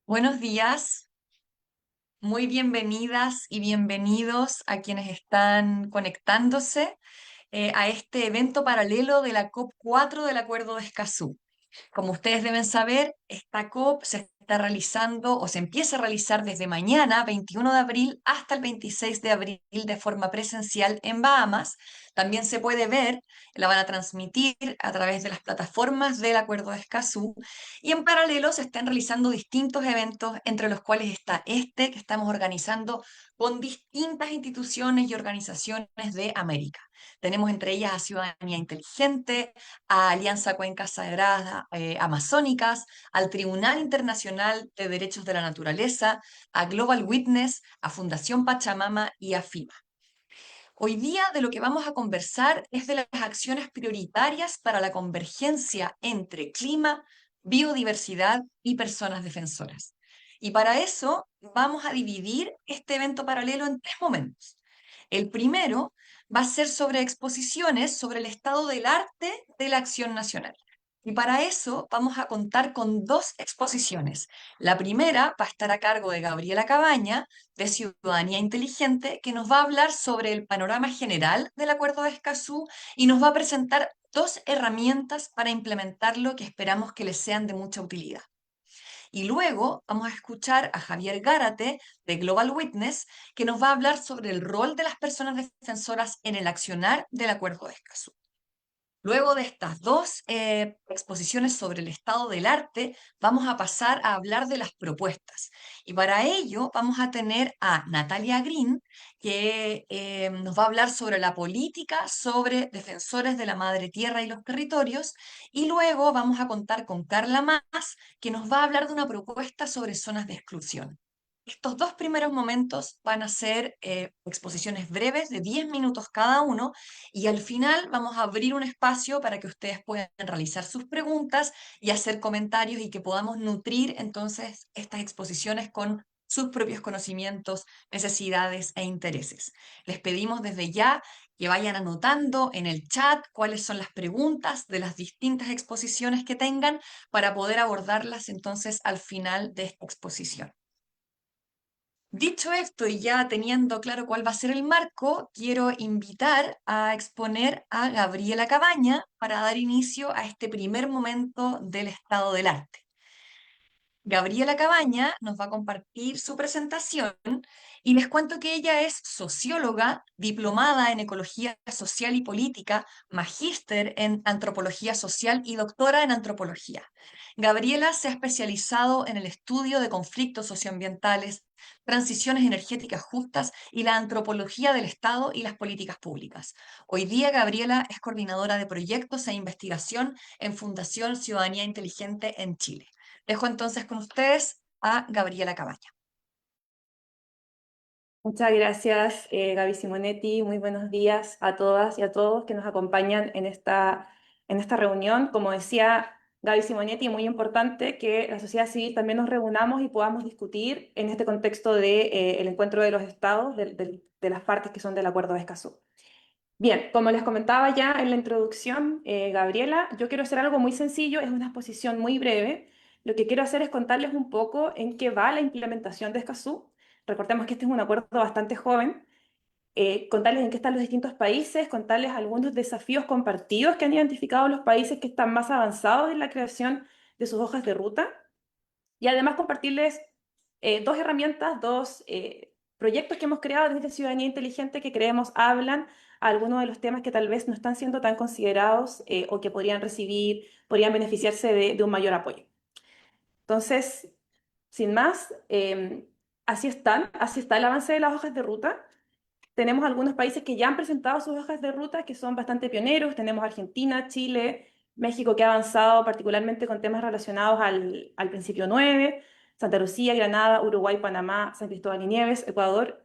Buenos días, muy bienvenidas y bienvenidos a quienes están conectándose a este evento paralelo de la COP4 del Acuerdo de Escazú. Como ustedes deben saber, esta COP se está realizando o se empieza a realizar desde mañana, 21 de abril, hasta el 26 de abril de forma presencial en Bahamas. También se puede ver, la van a transmitir a través de las plataformas del Acuerdo de Escazú y en paralelo se están realizando distintos eventos, entre los cuales está este que estamos organizando con distintas instituciones y organizaciones de América. Tenemos entre ellas a Ciudadanía Inteligente, a Alianza Cuencas Sagradas Amazónicas, al Tribunal Internacional de Derechos de la Naturaleza, a Global Witness, a Fundación Pachamama y a FIBA. Hoy día de lo que vamos a conversar es de las acciones prioritarias para la convergencia entre clima, biodiversidad y personas defensoras. Y para eso vamos a dividir este evento paralelo en tres momentos. El primero va a ser sobre exposiciones sobre el estado del arte de la acción nacional. Y para eso vamos a contar con dos exposiciones. La primera va a estar a cargo de Gabriela Cabaña, de Ciudadanía Inteligente, que nos va a hablar sobre el panorama general del Acuerdo de Escazú y nos va a presentar dos herramientas para implementarlo que esperamos que les sean de mucha utilidad. Y luego vamos a escuchar a Javier Gárate de Global Witness, que nos va a hablar sobre el rol de las personas defensoras en el accionar del Acuerdo de Escazú. Luego de estas dos exposiciones sobre el estado del arte, vamos a pasar a hablar de las propuestas. Y para ello vamos a tener a Natalia Green, que nos va a hablar sobre la política, sobre defensores de la madre tierra y los territorios. Y luego vamos a contar con Carla Más, que nos va a hablar de una propuesta sobre zonas de exclusión. Estos dos primeros momentos van a ser exposiciones breves de 10 minutos cada uno y al final vamos a abrir un espacio para que ustedes puedan realizar sus preguntas y hacer comentarios y que podamos nutrir entonces estas exposiciones con sus propios conocimientos, necesidades e intereses. Les pedimos desde ya que vayan anotando en el chat cuáles son las preguntas de las distintas exposiciones que tengan para poder abordarlas entonces al final de esta exposición. Dicho esto y ya teniendo claro cuál va a ser el marco, quiero invitar a exponer a Gabriela Cabaña para dar inicio a este primer momento del estado del arte. Gabriela Cabaña nos va a compartir su presentación y les cuento que ella es socióloga, diplomada en ecología social y política, magíster en antropología social y doctora en antropología. Gabriela se ha especializado en el estudio de conflictos socioambientales, transiciones energéticas justas y la antropología del Estado y las políticas públicas. Hoy día Gabriela es coordinadora de proyectos e investigación en Fundación Ciudadanía Inteligente en Chile. Dejo entonces con ustedes a Gabriela Cabaña. Muchas gracias, Gaby Simonetti. Muy buenos días a todas y a todos que nos acompañan en esta reunión. Como decía Gaby Simonetti, muy importante que la sociedad civil también nos reunamos y podamos discutir en este contexto de, el encuentro de los estados, de las partes que son del Acuerdo de Escazú. Bien, como les comentaba ya en la introducción, Gabriela, yo quiero hacer algo muy sencillo, es una exposición muy breve. Lo que quiero hacer es contarles un poco en qué va la implementación de Escazú. Recordemos que este es un acuerdo bastante joven. Contarles en qué están los distintos países, contarles algunos desafíos compartidos que han identificado los países que están más avanzados en la creación de sus hojas de ruta y además compartirles dos herramientas, dos proyectos que hemos creado desde Ciudadanía Inteligente que creemos hablan a algunos de los temas que tal vez no están siendo tan considerados o que podrían beneficiarse de un mayor apoyo. Entonces, sin más, así está el avance de las hojas de ruta. Tenemos algunos países que ya han presentado sus hojas de ruta, que son bastante pioneros. Tenemos Argentina, Chile, México, que ha avanzado particularmente con temas relacionados al principio 9, Santa Lucía, Granada, Uruguay, Panamá, San Cristóbal y Nieves, Ecuador,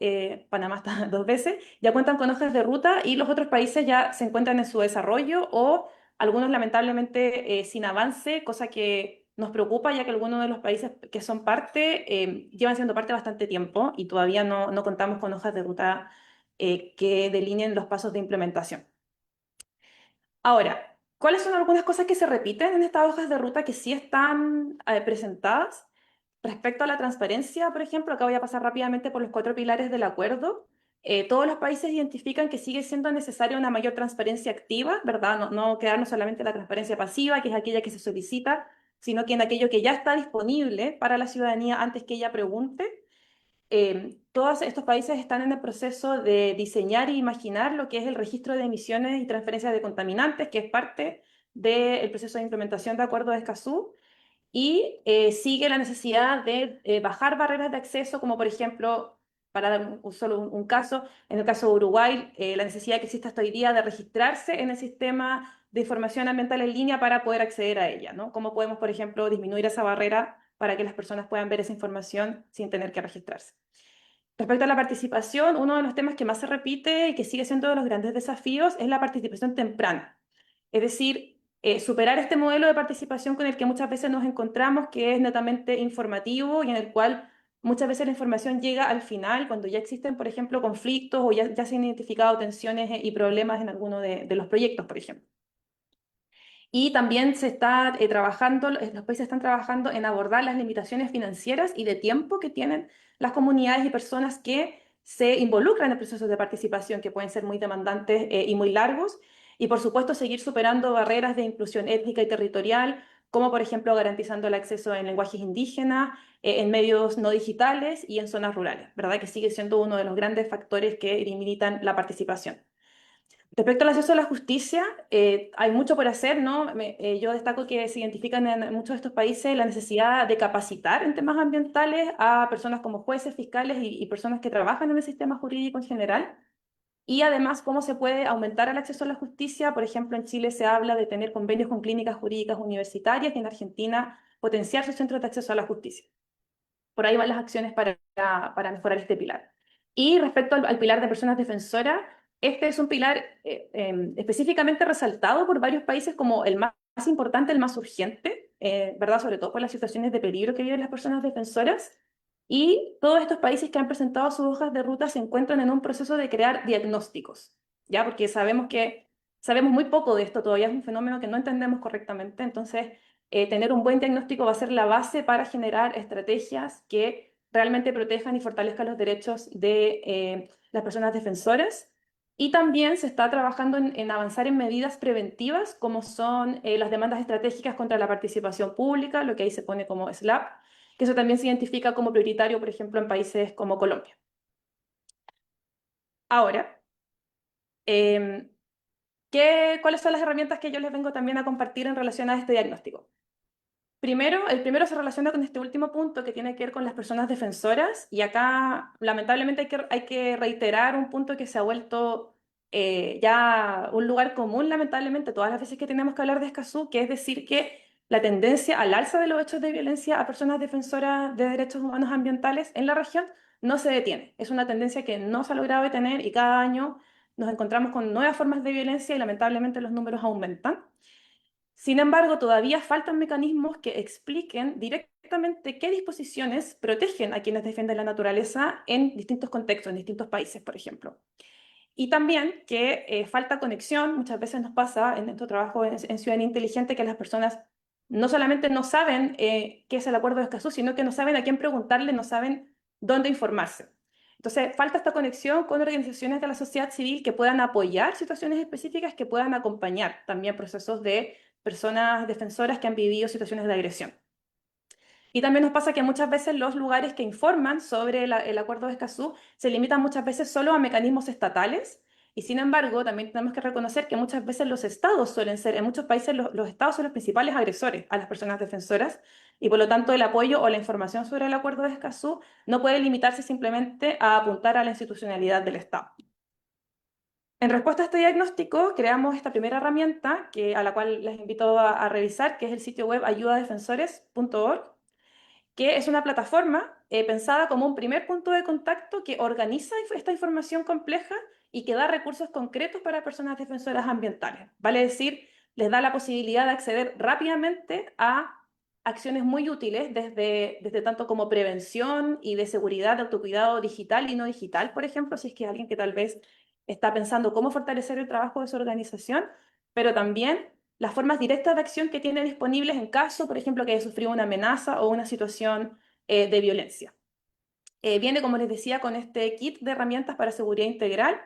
Panamá está dos veces, ya cuentan con hojas de ruta y los otros países ya se encuentran en su desarrollo o algunos lamentablemente sin avance, cosa que nos preocupa ya que algunos de los países que son parte llevan siendo parte bastante tiempo y todavía no contamos con hojas de ruta que delineen los pasos de implementación. Ahora, ¿cuáles son algunas cosas que se repiten en estas hojas de ruta que sí están presentadas? Respecto a la transparencia, por ejemplo, acá voy a pasar rápidamente por los cuatro pilares del acuerdo. Todos los países identifican que sigue siendo necesaria una mayor transparencia activa, ¿verdad? No quedarnos solamente en la transparencia pasiva, que es aquella que se solicita, sino que en aquello que ya está disponible para la ciudadanía antes que ella pregunte. Todos estos países están en el proceso de diseñar e imaginar lo que es el registro de emisiones y transferencias de contaminantes, que es parte del proceso de implementación de Acuerdo de Escazú, y sigue la necesidad de bajar barreras de acceso, como por ejemplo, para dar solo un caso, en el caso de Uruguay, la necesidad que existe hasta hoy día de registrarse en el sistema de información ambiental en línea para poder acceder a ella, ¿no? ¿Cómo podemos, por ejemplo, disminuir esa barrera para que las personas puedan ver esa información sin tener que registrarse? Respecto a la participación, uno de los temas que más se repite y que sigue siendo de los grandes desafíos es la participación temprana. Es decir, superar este modelo de participación con el que muchas veces nos encontramos, que es netamente informativo y en el cual muchas veces la información llega al final, cuando ya existen, por ejemplo, conflictos o ya se han identificado tensiones y problemas en alguno de los proyectos, por ejemplo. Y también se está trabajando, los países están trabajando en abordar las limitaciones financieras y de tiempo que tienen las comunidades y personas que se involucran en procesos de participación, que pueden ser muy demandantes y muy largos. Y por supuesto, seguir superando barreras de inclusión étnica y territorial, como por ejemplo garantizando el acceso en lenguajes indígenas, en medios no digitales y en zonas rurales, ¿verdad? Que sigue siendo uno de los grandes factores que limitan la participación. Respecto al acceso a la justicia, hay mucho por hacer, ¿no? Yo destaco que se identifican en muchos de estos países la necesidad de capacitar en temas ambientales a personas como jueces, fiscales y personas que trabajan en el sistema jurídico en general. Y además, cómo se puede aumentar el acceso a la justicia. Por ejemplo, en Chile se habla de tener convenios con clínicas jurídicas universitarias y en Argentina potenciar sus centros de acceso a la justicia. Por ahí van las acciones para mejorar este pilar. Y respecto al pilar de personas defensoras, este es un pilar específicamente resaltado por varios países como el más importante, el más urgente, ¿verdad? Sobre todo por las situaciones de peligro que viven las personas defensoras. Y todos estos países que han presentado sus hojas de ruta se encuentran en un proceso de crear diagnósticos, ¿ya? Porque sabemos muy poco de esto, todavía es un fenómeno que no entendemos correctamente, entonces tener un buen diagnóstico va a ser la base para generar estrategias que realmente protejan y fortalezcan los derechos de las personas defensoras. Y también se está trabajando en avanzar en medidas preventivas, como son las demandas estratégicas contra la participación pública, lo que ahí se pone como SLAP, que eso también se identifica como prioritario, por ejemplo, en países como Colombia. Ahora, eh, ¿cuáles son las herramientas que yo les vengo también a compartir en relación a este diagnóstico? Primero, el primero se relaciona con este último punto que tiene que ver con las personas defensoras y acá lamentablemente hay que reiterar un punto que se ha vuelto ya un lugar común lamentablemente todas las veces que tenemos que hablar de Escazú, que es decir que la tendencia al alza de los hechos de violencia a personas defensoras de derechos humanos ambientales en la región no se detiene. Es una tendencia que no se ha logrado detener y cada año nos encontramos con nuevas formas de violencia y lamentablemente los números aumentan. Sin embargo, todavía faltan mecanismos que expliquen directamente qué disposiciones protegen a quienes defienden la naturaleza en distintos contextos, en distintos países, por ejemplo. Y también que falta conexión, muchas veces nos pasa en nuestro trabajo en Ciudadanía Inteligente que las personas no solamente no saben qué es el Acuerdo de Escazú, sino que no saben a quién preguntarle, no saben dónde informarse. Entonces, falta esta conexión con organizaciones de la sociedad civil que puedan apoyar situaciones específicas, que puedan acompañar también procesos de personas defensoras que han vivido situaciones de agresión. Y también nos pasa que muchas veces los lugares que informan sobre el Acuerdo de Escazú se limitan muchas veces solo a mecanismos estatales y sin embargo también tenemos que reconocer que muchas veces los estados suelen ser, en muchos países los estados son los principales agresores a las personas defensoras y por lo tanto el apoyo o la información sobre el Acuerdo de Escazú no puede limitarse simplemente a apuntar a la institucionalidad del Estado. En respuesta a este diagnóstico, creamos esta primera herramienta a la cual les invito a revisar, que es el sitio web ayudadefensores.org, que es una plataforma pensada como un primer punto de contacto que organiza esta información compleja y que da recursos concretos para personas defensoras ambientales. Vale decir, les da la posibilidad de acceder rápidamente a acciones muy útiles desde tanto como prevención y de seguridad, de autocuidado digital y no digital, por ejemplo, si es que alguien que tal vez está pensando cómo fortalecer el trabajo de su organización, pero también las formas directas de acción que tiene disponibles en caso, por ejemplo, que haya sufrido una amenaza o una situación de violencia. Viene, como les decía, con este kit de herramientas para seguridad integral.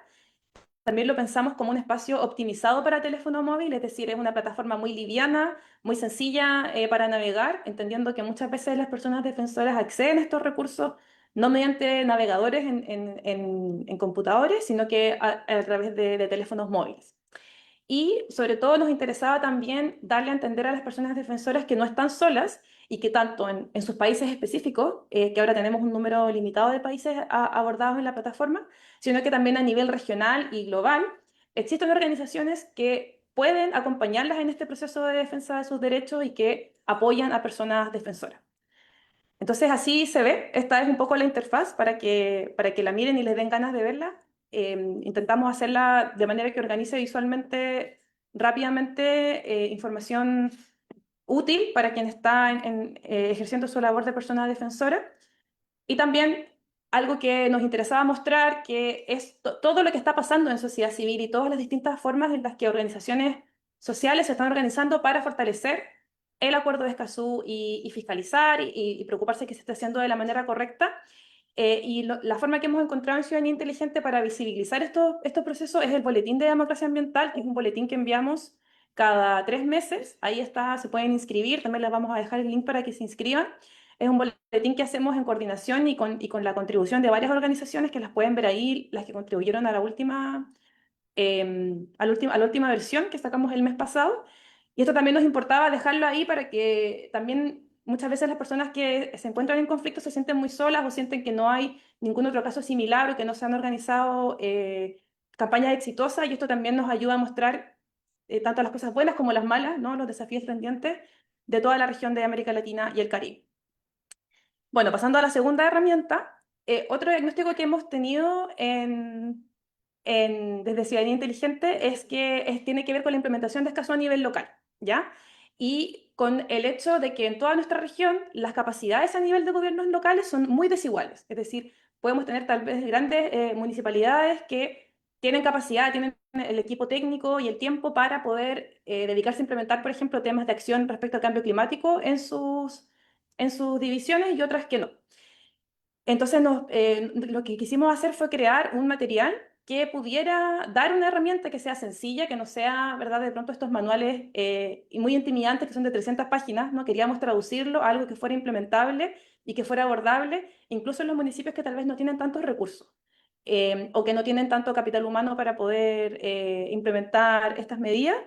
También lo pensamos como un espacio optimizado para teléfono móvil, es decir, es una plataforma muy liviana, muy sencilla para navegar, entendiendo que muchas veces las personas defensoras acceden a estos recursos no mediante navegadores en computadores, sino que a través de teléfonos móviles. Y sobre todo nos interesaba también darle a entender a las personas defensoras que no están solas y que tanto en sus países específicos, que ahora tenemos un número limitado de países abordados en la plataforma, sino que también a nivel regional y global, existen organizaciones que pueden acompañarlas en este proceso de defensa de sus derechos y que apoyan a personas defensoras. Entonces así se ve, esta es un poco la interfaz para que la miren y les den ganas de verla. Intentamos hacerla de manera que organice visualmente, rápidamente, información útil para quien está ejerciendo su labor de persona defensora. Y también algo que nos interesaba mostrar, que es todo lo que está pasando en sociedad civil y todas las distintas formas en las que organizaciones sociales se están organizando para fortalecer el acuerdo de Escazú y fiscalizar y preocuparse que se esté haciendo de la manera correcta. La forma que hemos encontrado en Ciudadanía Inteligente para visibilizar estos procesos es el Boletín de Democracia Ambiental, que es un boletín que enviamos cada 3 meses. Ahí está, se pueden inscribir, también les vamos a dejar el link para que se inscriban. Es un boletín que hacemos en coordinación y con la contribución de varias organizaciones que las pueden ver ahí, las que contribuyeron a a la última versión que sacamos el mes pasado. Y esto también nos importaba dejarlo ahí para que también muchas veces las personas que se encuentran en conflicto se sienten muy solas o sienten que no hay ningún otro caso similar o que no se han organizado campañas exitosas. Y esto también nos ayuda a mostrar tanto las cosas buenas como las malas, ¿no? Los desafíos pendientes de toda la región de América Latina y el Caribe. Bueno, pasando a la segunda herramienta, otro diagnóstico que hemos tenido desde Ciudadanía Inteligente es que tiene que ver con la implementación de Escazú a nivel local, ¿ya? Y con el hecho de que en toda nuestra región las capacidades a nivel de gobiernos locales son muy desiguales. Es decir, podemos tener tal vez grandes municipalidades que tienen capacidad, tienen el equipo técnico y el tiempo para poder dedicarse a implementar, por ejemplo, temas de acción respecto al cambio climático en sus divisiones y otras que no. Entonces, lo que quisimos hacer fue crear un material que pudiera dar una herramienta que sea sencilla, que no sea, ¿verdad?, de pronto estos manuales y muy intimidantes que son de 300 páginas, ¿no? Queríamos traducirlo a algo que fuera implementable y que fuera abordable, incluso en los municipios que tal vez no tienen tantos recursos o que no tienen tanto capital humano para poder implementar estas medidas.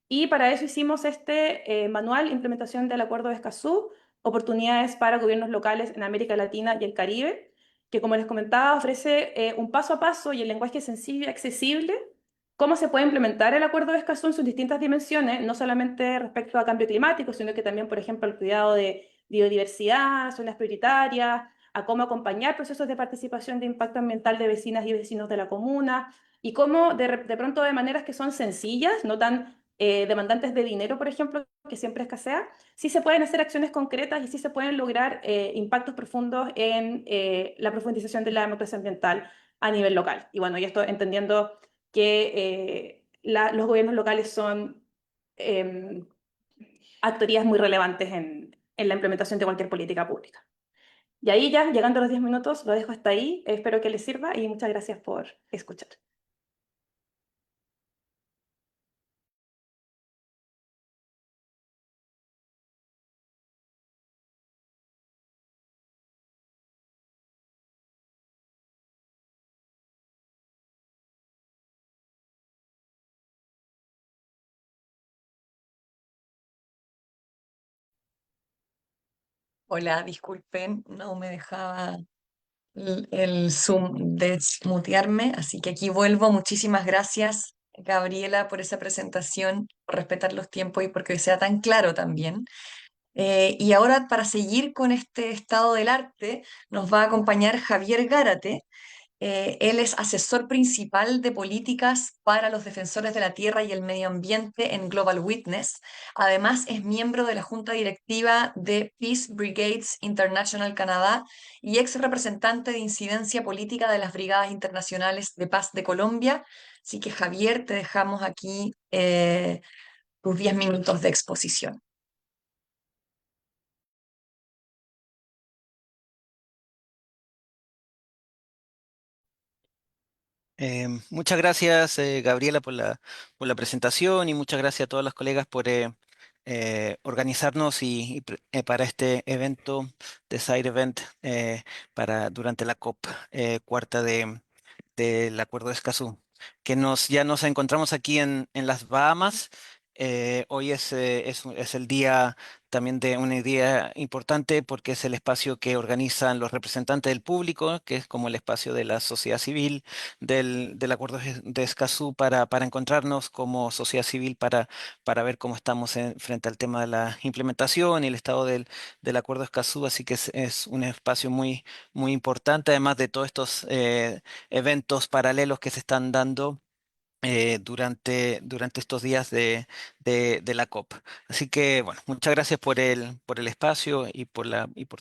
Y para eso hicimos este manual, Implementación del Acuerdo de Escazú, oportunidades para gobiernos locales en América Latina y el Caribe, que como les comentaba ofrece un paso a paso y el lenguaje sencillo y accesible, cómo se puede implementar el Acuerdo de Escazú en sus distintas dimensiones, no solamente respecto a cambio climático, sino que también, por ejemplo, al cuidado de biodiversidad, zonas prioritarias, a cómo acompañar procesos de participación de impacto ambiental de vecinas y vecinos de la comuna, y cómo de pronto de maneras que son sencillas, no tan demandantes de dinero, por ejemplo, que siempre escasea, sí se pueden hacer acciones concretas y sí se pueden lograr impactos profundos en la profundización de la democracia ambiental a nivel local. Y bueno, y esto entendiendo que los gobiernos locales son eh, actorías muy relevantes en la implementación de cualquier política pública. Y ahí ya, llegando a los 10 minutos, lo dejo hasta ahí. Espero que les sirva y muchas gracias por escuchar. Hola, disculpen, no me dejaba el Zoom desmutearme, así que aquí vuelvo. Muchísimas gracias, Gabriela, por esa presentación, por respetar los tiempos y porque sea tan claro también. Y ahora, para seguir con este estado del arte, nos va a acompañar Javier Gárate. Él es asesor principal de políticas para los defensores de la tierra y el medio ambiente en Global Witness. Además, es miembro de la junta directiva de Peace Brigades International Canadá y ex representante de incidencia política de las Brigadas Internacionales de Paz de Colombia. Así que, Javier, te dejamos aquí tus 10 minutos de exposición. Muchas gracias, Gabriela, por la presentación y muchas gracias a todos los colegas por organizarnos para este evento de Side Event durante la COP cuarta del Acuerdo de Escazú, ya nos encontramos aquí en las Bahamas. Hoy es el día también de un día importante porque es el espacio que organizan los representantes del público, que es como el espacio de la sociedad civil del Acuerdo de Escazú para encontrarnos como sociedad civil para ver cómo estamos frente al tema de la implementación y el estado del Acuerdo de Escazú. Así que es un espacio muy importante, además de todos estos eventos paralelos que se están dando durante estos días de la COP. Así que, bueno, muchas gracias por el espacio y por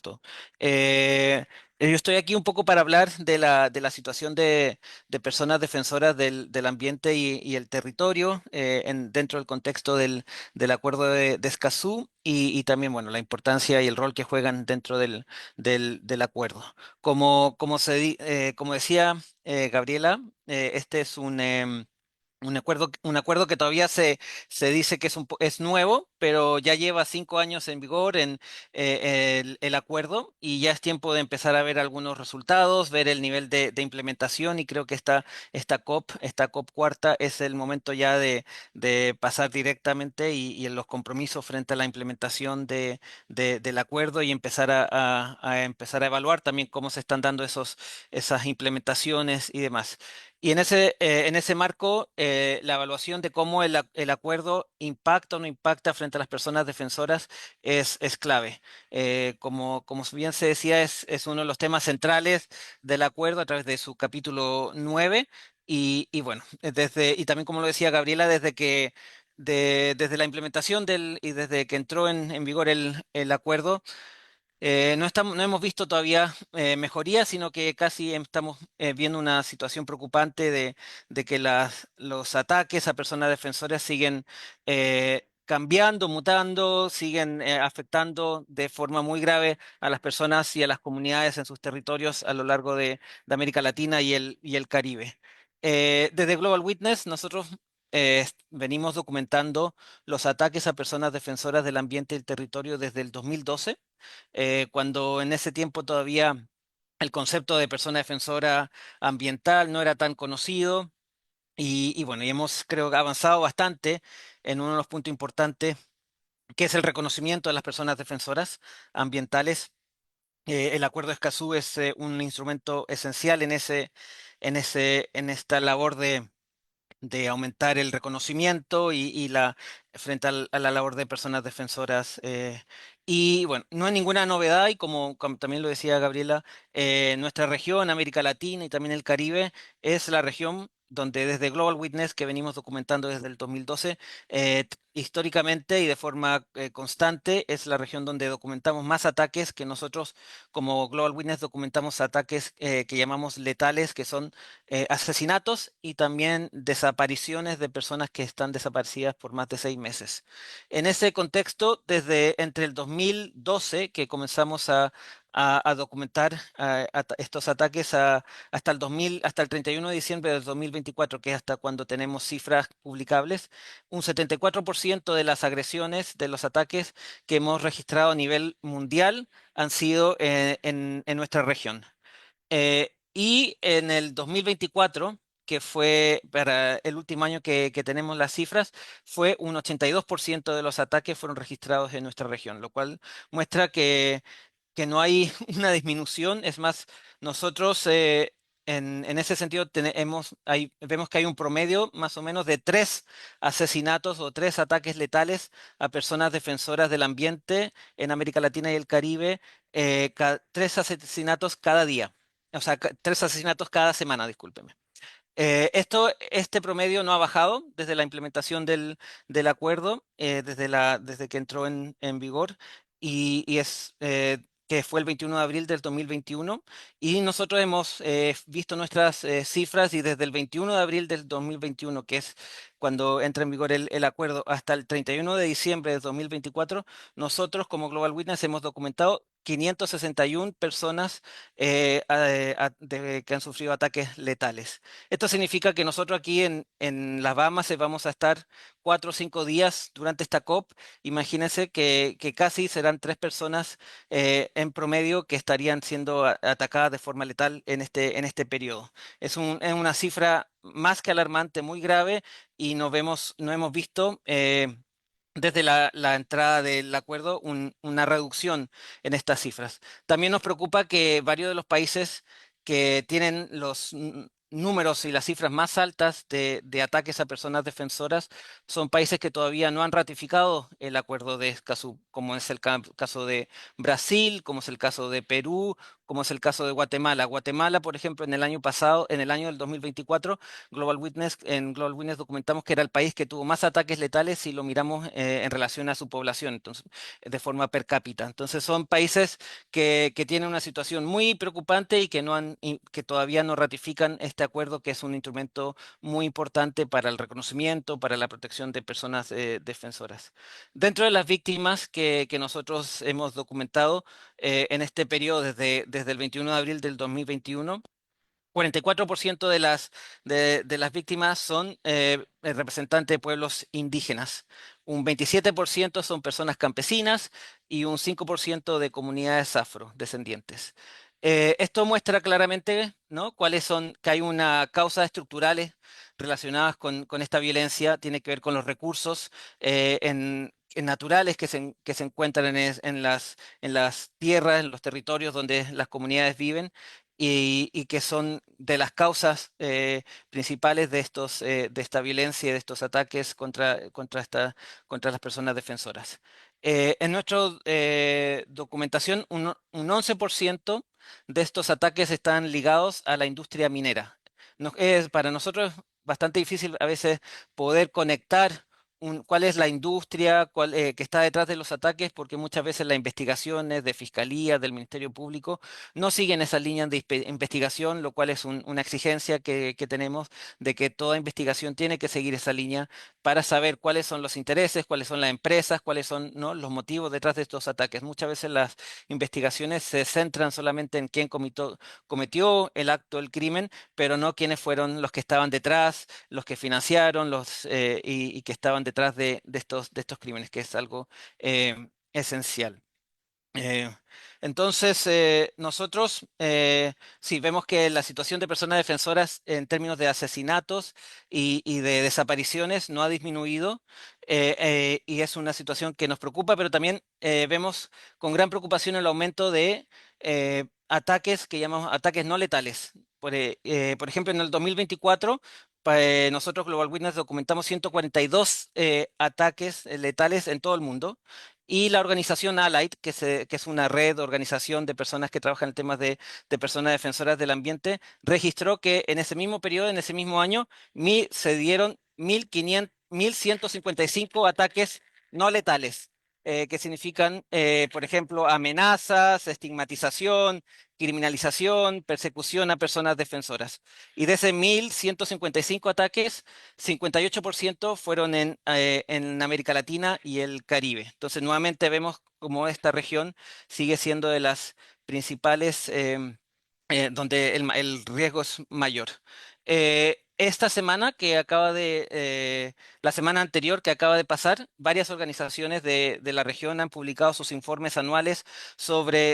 todo. Eh, yo estoy aquí un poco para hablar de la situación de personas defensoras del ambiente y el territorio dentro del contexto del Acuerdo de Escazú y también, bueno, la importancia y el rol que juegan dentro del acuerdo. Como decía Gabriela, este es un acuerdo que todavía se dice que es nuevo, pero ya lleva 5 años en vigor el acuerdo y ya es tiempo de empezar a ver algunos resultados, ver el nivel de implementación y creo que esta COP cuarta es el momento ya de pasar directamente y en los compromisos frente a la implementación del acuerdo y empezar a empezar a evaluar también cómo se están dando esas implementaciones y demás. Y en ese marco, la evaluación de cómo el acuerdo impacta o no impacta frente a las personas defensoras es clave. Como bien se decía, es uno de los temas centrales del acuerdo a través de su capítulo 9. Y bueno, y también como lo decía Gabriela, desde la implementación y desde que entró en vigor el acuerdo, no hemos visto todavía mejoría, sino que casi estamos viendo una situación preocupante de que los ataques a personas defensoras siguen cambiando, mutando, siguen afectando de forma muy grave a las personas y a las comunidades en sus territorios a lo largo de América Latina y el Caribe. Desde Global Witness, nosotros venimos documentando los ataques a personas defensoras del ambiente y el territorio desde el 2012 cuando en ese tiempo todavía el concepto de persona defensora ambiental no era tan conocido y bueno, y hemos creo que avanzado bastante en uno de los puntos importantes, que es el reconocimiento de las personas defensoras ambientales. El Acuerdo de Escazú es un instrumento esencial en esta labor de aumentar el reconocimiento frente a la labor de personas defensoras. Y bueno, no hay ninguna novedad y como también lo decía Gabriela, nuestra región, América Latina y también el Caribe, es la región donde desde Global Witness, que venimos documentando desde el 2012, históricamente y de forma constante, es la región donde documentamos más ataques que nosotros como Global Witness documentamos ataques que llamamos letales, que son asesinatos y también desapariciones de personas que están desaparecidas por más de 6 meses. En ese contexto, desde entre el 2012 que comenzamos a documentar estos ataques hasta el 31 de diciembre del 2024, que es hasta cuando tenemos cifras publicables, un 74% de las agresiones, de los ataques que hemos registrado a nivel mundial han sido en nuestra región. Y en el 2024, que fue para el último año que tenemos las cifras, fue un 82% de los ataques fueron registrados en nuestra región, lo cual muestra que no hay una disminución. Es más, nosotros en ese sentido vemos que hay un promedio más o menos de 3 asesinatos o 3 ataques letales a personas defensoras del ambiente en América Latina y el Caribe, 3 asesinatos cada día. O sea, 3 asesinatos cada semana, discúlpeme. Este promedio no ha bajado desde la implementación del acuerdo, desde que entró en vigor, que fue el 21 de abril del 2021. Y nosotros hemos visto nuestras cifras y desde el 21 de abril del 2021, que es cuando entra en vigor el acuerdo, hasta el 31 de diciembre del 2024, nosotros como Global Witness hemos documentado 561 personas que han sufrido ataques letales. Esto significa que nosotros aquí en las Bahamas vamos a estar 4 o 5 días durante esta COP. Imagínense que casi serán 3 personas en promedio que estarían siendo atacadas de forma letal en este periodo. Es una cifra más que alarmante, muy grave, y no hemos visto desde la entrada del acuerdo una reducción en estas cifras. También nos preocupa que varios de los países que tienen los números y las cifras más altas de ataques a personas defensoras son países que todavía no han ratificado el acuerdo de Escazú, como es el caso de Brasil, como es el caso de Perú, como es el caso de Guatemala. Guatemala, por ejemplo, en el año pasado, en el año del 2024, en Global Witness documentamos que era el país que tuvo más ataques letales si lo miramos en relación a su población, entonces, de forma per cápita. Entonces son países que tienen una situación muy preocupante y que todavía no ratifican este acuerdo, que es un instrumento muy importante para el reconocimiento, para la protección de personas defensoras. Dentro de las víctimas que nosotros hemos documentado en este periodo desde el 21 de abril del 2021, 44% de las víctimas son representantes de pueblos indígenas, un 27% son personas campesinas y un 5% de comunidades afrodescendientes. Esto muestra claramente, ¿no?, que hay una causa estructurales relacionadas con esta violencia. Tiene que ver con los recursos naturales que se encuentran en las tierras, en los territorios donde las comunidades viven, y que son de las causas principales de esta violencia y de estos ataques contra las personas defensoras. En nuestra documentación, un 11% de estos ataques están ligados a la industria minera. Es para nosotros bastante difícil a veces poder conectar cuál es la industria que está detrás de los ataques, porque muchas veces las investigaciones de fiscalía, del Ministerio Público, no siguen esas líneas de investigación, lo cual es una exigencia que tenemos, de que toda investigación tiene que seguir esa línea para saber cuáles son los intereses, cuáles son las empresas, cuáles son, ¿no?, los motivos detrás de estos ataques. Muchas veces las investigaciones se centran solamente en quién cometió el acto, el crimen, pero no quiénes fueron los que estaban detrás, los que financiaron, y que estaban detrás de estos crímenes, que es algo esencial. Eh, entonces, nosotros sí vemos que la situación de personas defensoras en términos de asesinatos y de desapariciones no ha disminuido, y es una situación que nos preocupa, pero también vemos con gran preocupación el aumento de ataques que llamamos ataques no letales. Por ejemplo, en el 2024, nosotros Global Witness documentamos 142 ataques letales en todo el mundo. Y la organización Allied, que es una red de organización de personas que trabajan en temas de personas defensoras del ambiente, registró que en ese mismo periodo, en ese mismo año, se dieron 1.155 ataques no letales, que significan, por ejemplo, amenazas, estigmatización, criminalización, persecución a personas defensoras. Y de ese 1.155 ataques, 58% fueron en América Latina y el Caribe. Entonces, nuevamente vemos cómo esta región sigue siendo de las principales donde el riesgo es mayor. Esta semana la semana anterior que acaba de pasar, varias organizaciones de la región han publicado sus informes anuales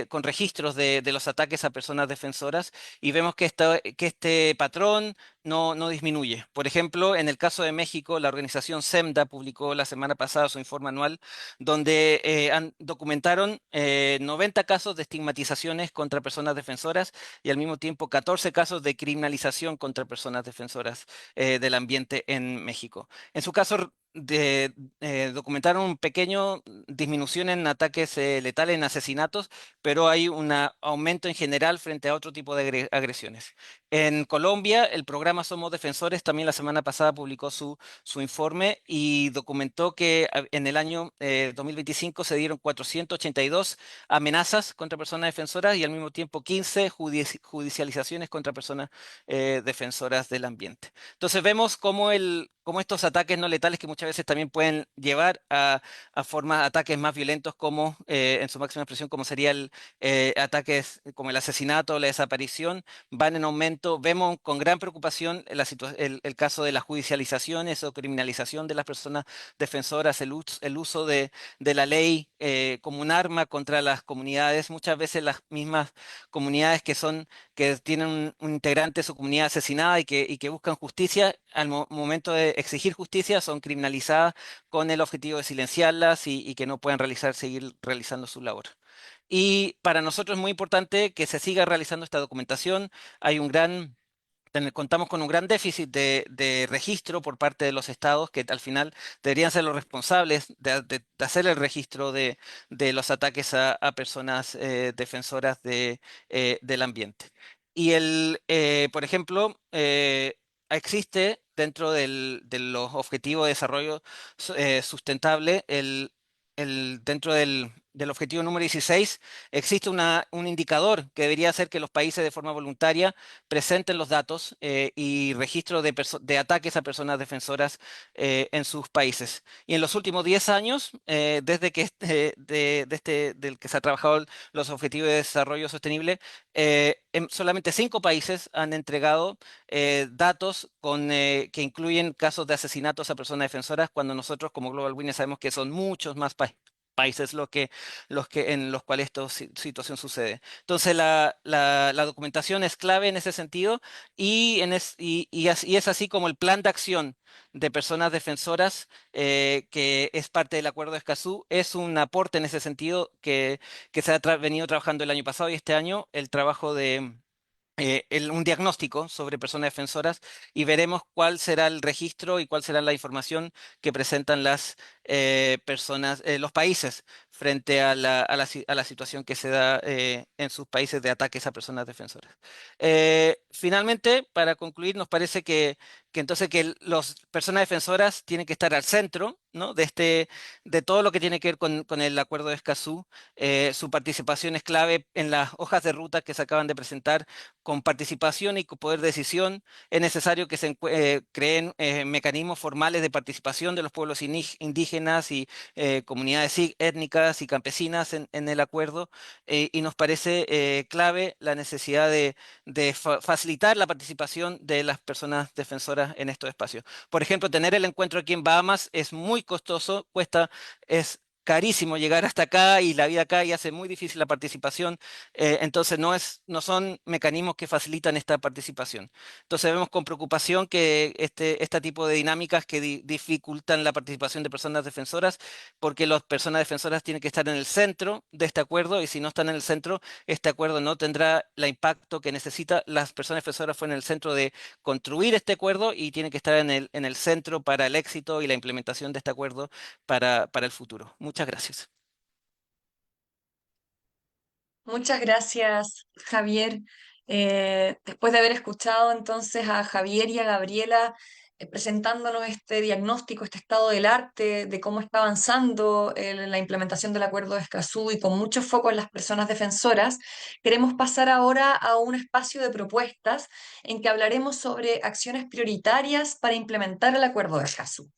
con registros de los ataques a personas defensoras, y vemos que este patrón no disminuye. Por ejemplo, en el caso de México, la organización SEMDA publicó la semana pasada su informe anual, donde documentaron 90 casos de estigmatizaciones contra personas defensoras y al mismo tiempo 14 casos de criminalización contra personas defensoras del ambiente en México. En su caso, documentaron un pequeño disminución en ataques letales, en asesinatos, pero hay un aumento en general frente a otro tipo de agresiones. En Colombia, el programa Somos Defensores también la semana pasada publicó su informe y documentó que en el año 2025 se dieron 482 amenazas contra personas defensoras y al mismo tiempo 15 judicializaciones contra personas defensoras del ambiente. Entonces vemos cómo cómo estos ataques no letales que muchas veces también pueden llevar a formas, ataques más violentos como, en su máxima expresión, como sería ataques como el asesinato o la desaparición, van en aumento. Vemos con gran preocupación el caso de las judicializaciones o criminalización de las personas defensoras, el uso de la ley como un arma contra las comunidades. Muchas veces las mismas comunidades que tienen un integrante de su comunidad asesinada y que buscan justicia, al momento de exigir justicia son criminalizadas con el objetivo de silenciarlas y que no puedan seguir realizando su labor. Y para nosotros es muy importante que se siga realizando esta documentación. Hay un gran Contamos con un gran déficit de registro por parte de los estados que al final deberían ser los responsables de hacer el registro de los ataques a personas defensoras del ambiente. Por ejemplo, existe dentro de los objetivos de desarrollo sustentable, dentro del objetivo número 16, existe un indicador que debería hacer que los países de forma voluntaria presenten los datos y registro de ataques a personas defensoras en sus países. Y en los últimos 10 años, desde que del que se ha trabajado los Objetivos de Desarrollo Sostenible, solamente 5 países han entregado datos que incluyen casos de asesinatos a personas defensoras, cuando nosotros como Global Witness sabemos que son muchos más países en los cuales esta situación sucede. Entonces, la documentación es clave en ese sentido y es así como el plan de acción de personas defensoras, que es parte del Acuerdo de Escazú, es un aporte en ese sentido que se ha venido trabajando el año pasado y este año el trabajo un diagnóstico sobre personas defensoras y veremos cuál será el registro y cuál será la información que presentan los países frente a la situación que se da en sus países de ataques a personas defensoras. Finalmente, para concluir, nos parece que entonces que las personas defensoras tienen que estar al centro, ¿no? de todo lo que tiene que ver con el Acuerdo de Escazú. Su participación es clave en las hojas de ruta que se acaban de presentar. Con participación y con poder de decisión, es necesario que se creen mecanismos formales de participación de los pueblos indígenas y comunidades étnicas y campesinas en el acuerdo, y nos parece clave la necesidad de facilitar la participación de las personas defensoras en estos espacios. Por ejemplo, tener el encuentro aquí en Bahamas es muy costoso, es carísimo llegar hasta acá y la vida acá y hace muy difícil la participación. Entonces no son mecanismos que facilitan esta participación. Entonces vemos con preocupación que este tipo de dinámicas que dificultan la participación de personas defensoras, porque las personas defensoras tienen que estar en el centro de este acuerdo, y si no están en el centro, este acuerdo no tendrá el impacto que necesita. Las personas defensoras fueron en el centro de construir este acuerdo y tienen que estar en el centro para el éxito y la implementación de este acuerdo para el futuro. Muchas gracias. Muchas gracias, Javier. Después de haber escuchado entonces a Javier y a Gabriela presentándonos este diagnóstico, este estado del arte, de cómo está avanzando la implementación del Acuerdo de Escazú y con mucho foco en las personas defensoras, queremos pasar ahora a un espacio de propuestas en que hablaremos sobre acciones prioritarias para implementar el Acuerdo de Escazú.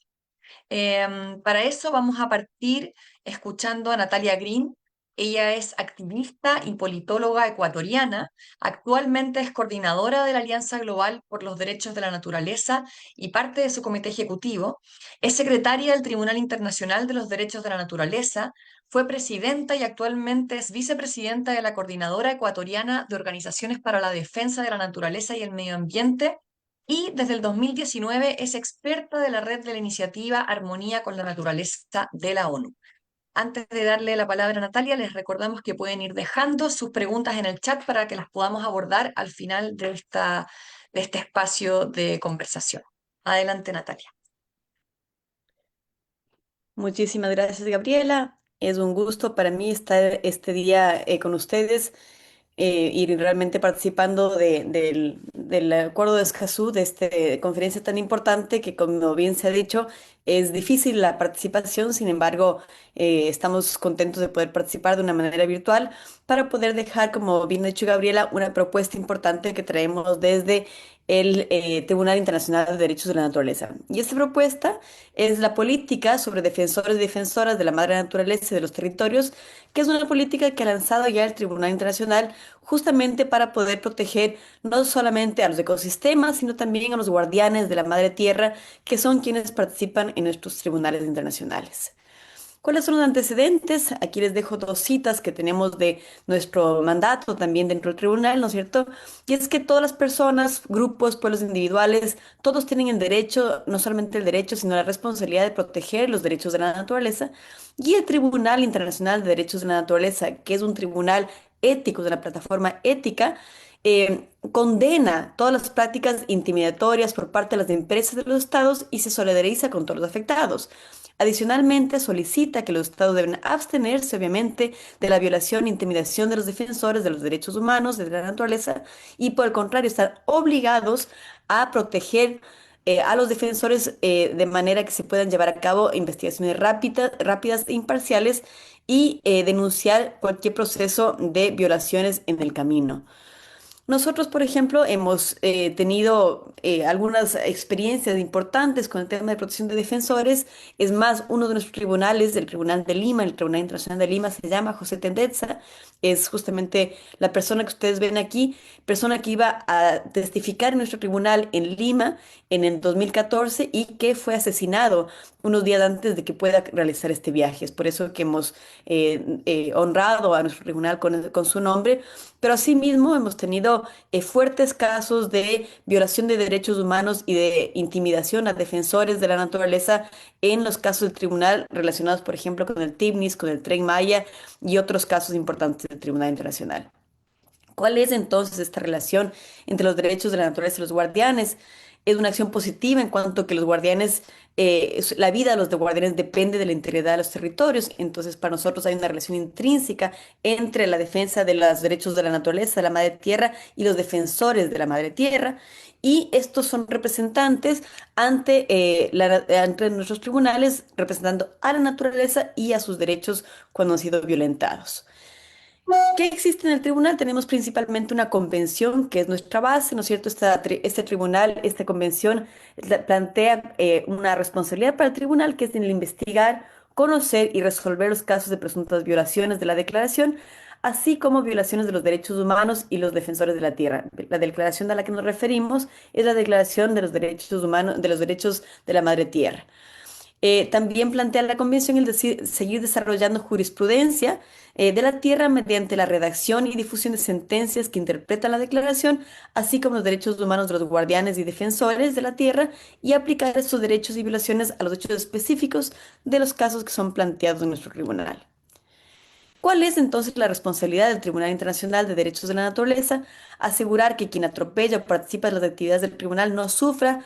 Para eso vamos a partir escuchando a Natalia Green. Ella es activista y politóloga ecuatoriana. Actualmente es coordinadora de la Alianza Global por los Derechos de la Naturaleza y parte de su comité ejecutivo. Es secretaria del Tribunal Internacional de los Derechos de la Naturaleza. Fue presidenta y actualmente es vicepresidenta de la Coordinadora Ecuatoriana de Organizaciones para la Defensa de la Naturaleza y el Medio Ambiente, y desde el 2019 es experta de la red de la iniciativa Armonía con la Naturaleza de la ONU. Antes de darle la palabra a Natalia, les recordamos que pueden ir dejando sus preguntas en el chat para que las podamos abordar al final de este espacio de conversación. Adelante, Natalia. Muchísimas gracias, Gabriela. Es un gusto para mí estar este día con ustedes y realmente participando del Acuerdo de Escazú, de esta conferencia tan importante que, como bien se ha dicho, es difícil la participación. Sin embargo, estamos contentos de poder participar de una manera virtual para poder dejar, como bien ha dicho Gabriela, una propuesta importante que traemos desde el Tribunal Internacional de Derechos de la Naturaleza. Y esta propuesta es la política sobre defensores y defensoras de la madre naturaleza y de los territorios, que es una política que ha lanzado ya el Tribunal Internacional justamente para poder proteger no solamente a los ecosistemas, sino también a los guardianes de la madre tierra, que son quienes participan en nuestros tribunales internacionales. ¿Cuáles son los antecedentes? Aquí les dejo dos citas que tenemos de nuestro mandato también dentro del tribunal, ¿no es cierto? Y es que todas las personas, grupos, pueblos individuales, todos tienen el derecho, no solamente el derecho, sino la responsabilidad de proteger los derechos de la naturaleza. Y el Tribunal Internacional de Derechos de la Naturaleza, que es un tribunal ético, de la plataforma ética, condena todas las prácticas intimidatorias por parte de las empresas de los estados y se solidariza con todos los afectados. Adicionalmente, solicita que los estados deben abstenerse, obviamente, de la violación e intimidación de los defensores de los derechos humanos, de la naturaleza, y por el contrario, están obligados a proteger a los defensores de manera que se puedan llevar a cabo investigaciones rápidas e imparciales y denunciar cualquier proceso de violaciones en el camino. Nosotros, por ejemplo, hemos tenido algunas experiencias importantes con el tema de protección de defensores. Es más, uno de nuestros tribunales, el Tribunal de Lima, el Tribunal Internacional de Lima, se llama José Tendetza. Es justamente la persona que ustedes ven aquí, persona que iba a testificar en nuestro tribunal en Lima en el 2014 y que fue asesinado unos días antes de que pueda realizar este viaje. Es por eso que hemos honrado a nuestro tribunal con su nombre, pero asimismo hemos tenido fuertes casos de violación de derechos humanos y de intimidación a defensores de la naturaleza en los casos del tribunal relacionados, por ejemplo, con el TIBNIS, con el Tren Maya y otros casos importantes del Tribunal Internacional. ¿Cuál es entonces esta relación entre los derechos de la naturaleza y los guardianes? Es una acción positiva en cuanto que los guardianes, la vida de los guardianes depende de la integridad de los territorios. Entonces, para nosotros hay una relación intrínseca entre la defensa de los derechos de la naturaleza, de la madre tierra, y los defensores de la madre tierra. Y estos son representantes ante nuestros tribunales, representando a la naturaleza y a sus derechos cuando han sido violentados. ¿Qué existe en el tribunal? Tenemos principalmente una convención que es nuestra base, ¿no es cierto? Este tribunal, esta convención plantea una responsabilidad para el tribunal que es el investigar, conocer y resolver los casos de presuntas violaciones de la declaración, así como violaciones de los derechos humanos y los defensores de la tierra. La declaración a la que nos referimos es la Declaración de los Derechos Humanos, de los Derechos de la Madre Tierra. También plantea la Convención seguir desarrollando jurisprudencia de la tierra mediante la redacción y difusión de sentencias que interpretan la declaración, así como los derechos humanos de los guardianes y defensores de la tierra, y aplicar estos derechos y violaciones a los hechos específicos de los casos que son planteados en nuestro tribunal. ¿Cuál es entonces la responsabilidad del Tribunal Internacional de Derechos de la Naturaleza? Asegurar que quien atropella o participa de las actividades del tribunal no sufra,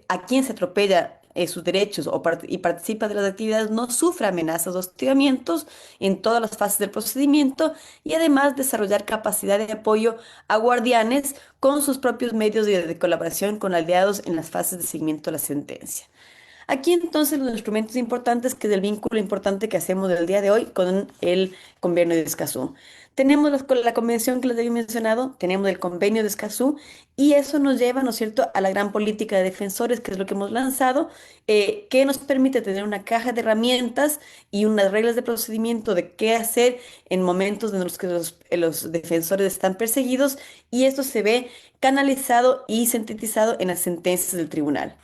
a quien se atropella sus derechos y participa de las actividades no sufra amenazas o hostigamientos en todas las fases del procedimiento y además desarrollar capacidad de apoyo a guardianes con sus propios medios de colaboración con aliados en las fases de seguimiento de la sentencia. Aquí entonces los instrumentos importantes, que es el vínculo importante que hacemos del día de hoy con el convenio de Escazú. Tenemos con la convención que les había mencionado, tenemos el convenio de Escazú y eso nos lleva, ¿no es cierto?, a la gran política de defensores, que es lo que hemos lanzado, que nos permite tener una caja de herramientas y unas reglas de procedimiento de qué hacer en momentos en los que los defensores están perseguidos y esto se ve canalizado y sintetizado en las sentencias del tribunal.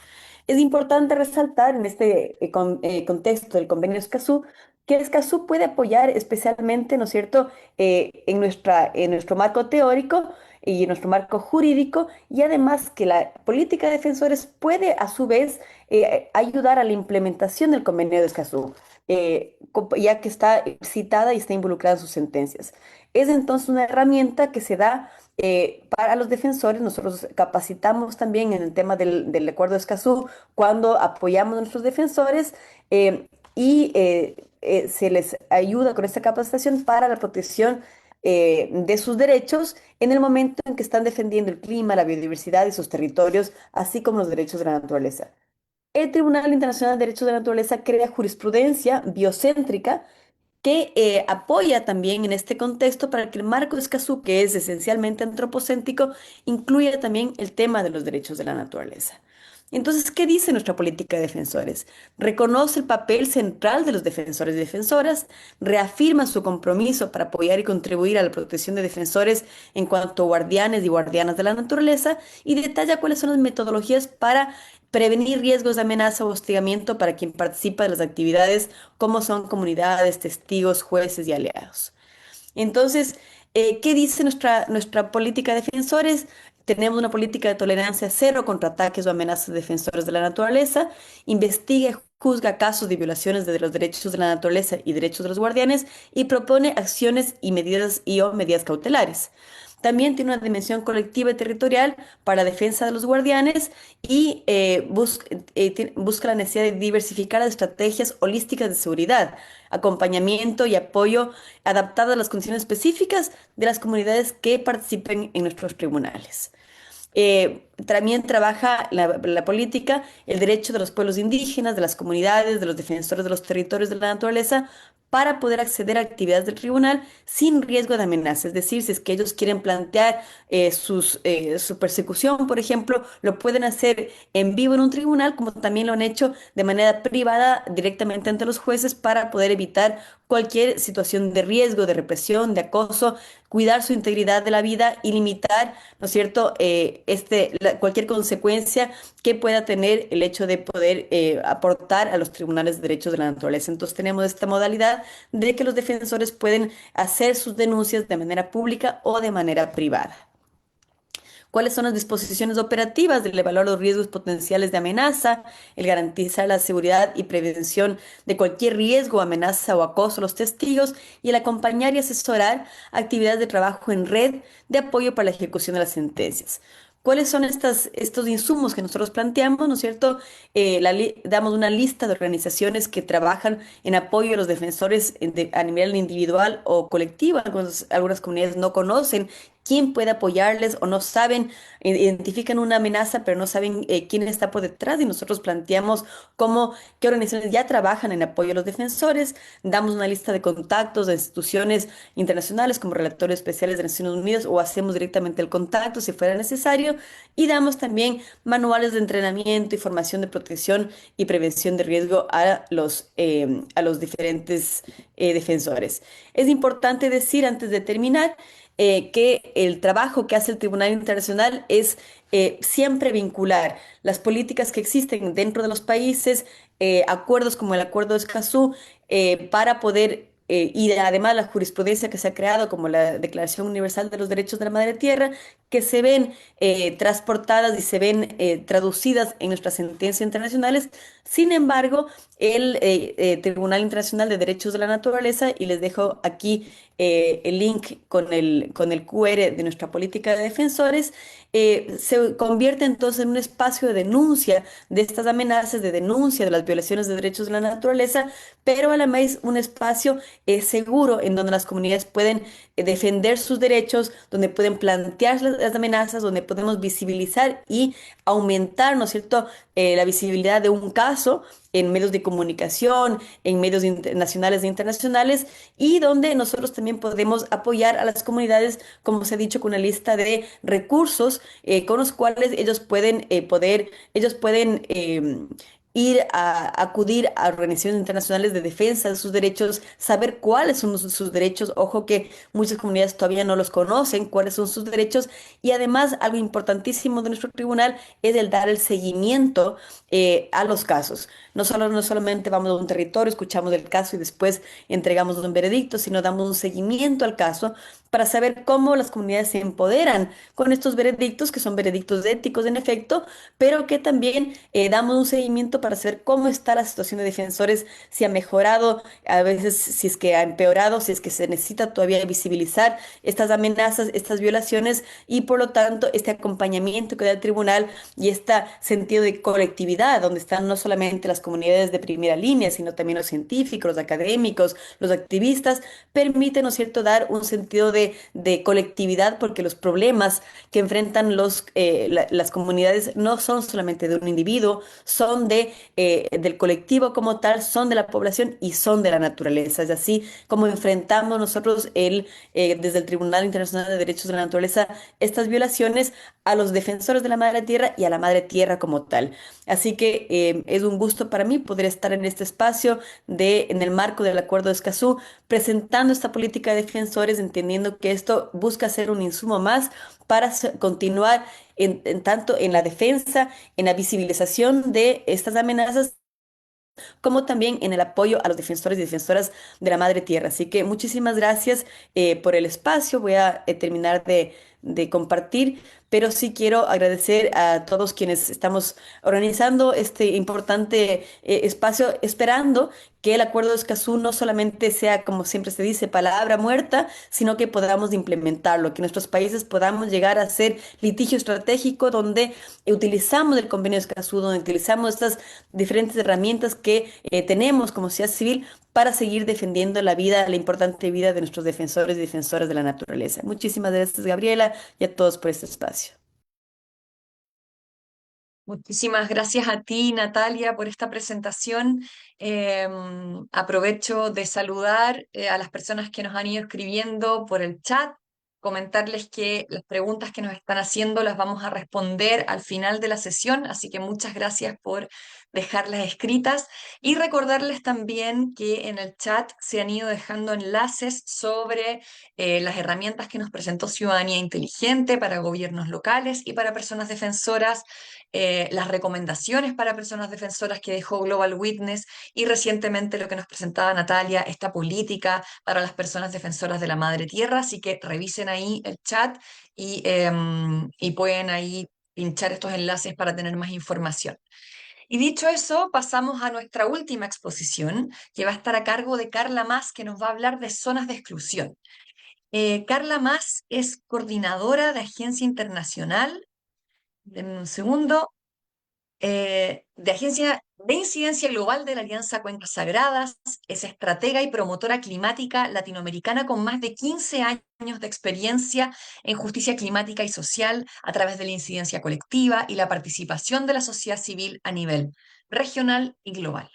Es importante resaltar en este contexto del convenio Escazú que Escazú puede apoyar especialmente, ¿no es cierto?, en nuestro marco teórico y en nuestro marco jurídico, y además que la política de defensores puede a su vez ayudar a la implementación del convenio de Escazú, ya que está citada y está involucrada en sus sentencias. Es entonces una herramienta que se da para los defensores. Nosotros capacitamos también en el tema del acuerdo de Escazú cuando apoyamos a nuestros defensores y se les ayuda con esta capacitación para la protección de sus derechos en el momento en que están defendiendo el clima, la biodiversidad y sus territorios, así como los derechos de la naturaleza. El Tribunal Internacional de Derechos de la Naturaleza crea jurisprudencia biocéntrica que apoya también en este contexto para que el marco de Escazú, que es esencialmente antropocéntrico, incluya también el tema de los derechos de la naturaleza. Entonces, ¿qué dice nuestra política de defensores? Reconoce el papel central de los defensores y defensoras, reafirma su compromiso para apoyar y contribuir a la protección de defensores en cuanto a guardianes y guardianas de la naturaleza y detalla cuáles son las metodologías para prevenir riesgos de amenaza o hostigamiento para quien participa de las actividades, como son comunidades, testigos, jueces y aliados. Entonces, ¿qué dice nuestra política de defensores? Tenemos una política de tolerancia cero contra ataques o amenazas de defensores de la naturaleza, investiga y juzga casos de violaciones de los derechos de la naturaleza y derechos de los guardianes y propone acciones y o medidas cautelares. También tiene una dimensión colectiva y territorial para la defensa de los guardianes y busca la necesidad de diversificar las estrategias holísticas de seguridad, acompañamiento y apoyo adaptado a las condiciones específicas de las comunidades que participen en nuestros tribunales. También trabaja la política, el derecho de los pueblos indígenas, de las comunidades, de los defensores de los territorios de la naturaleza, para poder acceder a actividades del tribunal sin riesgo de amenaza. Es decir, si es que ellos quieren plantear su persecución, por ejemplo, lo pueden hacer en vivo en un tribunal, como también lo han hecho de manera privada directamente ante los jueces para poder evitar cualquier situación de riesgo, de represión, de acoso, cuidar su integridad de la vida y limitar, ¿no es cierto?, cualquier consecuencia que pueda tener el hecho de poder aportar a los tribunales de derechos de la naturaleza. Entonces tenemos esta modalidad de que los defensores pueden hacer sus denuncias de manera pública o de manera privada. ¿Cuáles son las disposiciones operativas del evaluar los riesgos potenciales de amenaza, el garantizar la seguridad y prevención de cualquier riesgo, amenaza o acoso a los testigos y el acompañar y asesorar actividades de trabajo en red de apoyo para la ejecución de las sentencias? ¿Cuáles son estos insumos que nosotros planteamos? ¿No es cierto? Damos una lista de organizaciones que trabajan en apoyo a los defensores a nivel individual o colectivo. Algunas comunidades no conocen quién puede apoyarles o no saben, identifican una amenaza, pero no saben quién está por detrás y nosotros planteamos qué organizaciones ya trabajan en apoyo a los defensores, damos una lista de contactos de instituciones internacionales como relatores especiales de Naciones Unidas o hacemos directamente el contacto si fuera necesario y damos también manuales de entrenamiento y formación de protección y prevención de riesgo a los diferentes defensores. Es importante decir antes de terminar que el trabajo que hace el Tribunal Internacional es siempre vincular las políticas que existen dentro de los países, acuerdos como el Acuerdo de Escazú, para poder, y además la jurisprudencia que se ha creado, como la Declaración Universal de los Derechos de la Madre Tierra, que se ven transportadas y se ven traducidas en nuestras sentencias internacionales. Sin embargo, el Tribunal Internacional de Derechos de la Naturaleza, y les dejo aquí el link con el QR de nuestra política de defensores, se convierte entonces en un espacio de denuncia de estas amenazas, de denuncia de las violaciones de derechos de la naturaleza, pero a la vez un espacio seguro en donde las comunidades pueden defender sus derechos, donde pueden plantear las amenazas, donde podemos visibilizar y aumentar, ¿no es cierto?, la visibilidad de un caso en medios de comunicación, en medios nacionales e internacionales, y donde nosotros también podemos apoyar a las comunidades, como se ha dicho, con una lista de recursos con los cuales ellos pueden acudir a organizaciones internacionales de defensa de sus derechos, saber cuáles son sus derechos. Ojo que muchas comunidades todavía no los conocen, cuáles son sus derechos. Y además, algo importantísimo de nuestro tribunal es el dar el seguimiento a los casos. No solamente vamos a un territorio, escuchamos el caso y después entregamos un veredicto, sino damos un seguimiento al caso para saber cómo las comunidades se empoderan con estos veredictos, que son veredictos éticos en efecto, pero que también damos un seguimiento para saber cómo está la situación de defensores, si ha mejorado, a veces si es que ha empeorado, si es que se necesita todavía visibilizar estas amenazas, estas violaciones y por lo tanto este acompañamiento que da el tribunal y este sentido de colectividad, donde están no solamente las comunidades de primera línea, sino también los científicos, los académicos, los activistas, permite, ¿no es cierto?, dar un sentido de colectividad porque los problemas que enfrentan las comunidades no son solamente de un individuo, son de del colectivo como tal, son de la población y son de la naturaleza. Es así como enfrentamos nosotros desde el Tribunal Internacional de Derechos de la Naturaleza estas violaciones a los defensores de la madre tierra y a la madre tierra como tal. Así que es un gusto para mí poder estar en este espacio en el marco del Acuerdo de Escazú, presentando esta política de defensores, entendiendo que esto busca ser un insumo más para continuar en tanto en la defensa, en la visibilización de estas amenazas como también en el apoyo a los defensores y defensoras de la madre tierra. Así que muchísimas gracias por el espacio. Voy a terminar de compartir, pero sí quiero agradecer a todos quienes estamos organizando este importante espacio, esperando que el Acuerdo de Escazú no solamente sea, como siempre se dice, palabra muerta, sino que podamos implementarlo, que nuestros países podamos llegar a ser litigio estratégico donde utilizamos el Convenio de Escazú, donde utilizamos estas diferentes herramientas que tenemos como sociedad civil para seguir defendiendo la vida, la importante vida de nuestros defensores y defensoras de la naturaleza. Muchísimas gracias, Gabriela, y a todos por este espacio. Muchísimas gracias a ti, Natalia, por esta presentación. Aprovecho de saludar a las personas que nos han ido escribiendo por el chat, comentarles que las preguntas que nos están haciendo las vamos a responder al final de la sesión, así que muchas gracias por dejarlas escritas y recordarles también que en el chat se han ido dejando enlaces sobre las herramientas que nos presentó Ciudadanía Inteligente para gobiernos locales y para personas defensoras, las recomendaciones para personas defensoras que dejó Global Witness y recientemente lo que nos presentaba Natalia, esta política para las personas defensoras de la madre tierra. Así que revisen ahí el chat y pueden ahí pinchar estos enlaces para tener más información. Y dicho eso, pasamos a nuestra última exposición, que va a estar a cargo de Carla Mas, que nos va a hablar de zonas de exclusión. Carla Mas es coordinadora de Agencia Internacional, denme un segundo, de Agencia de Incidencia Global de la Alianza Cuencas Sagradas, es estratega y promotora climática latinoamericana con más de 15 años de experiencia en justicia climática y social a través de la incidencia colectiva y la participación de la sociedad civil a nivel regional y global.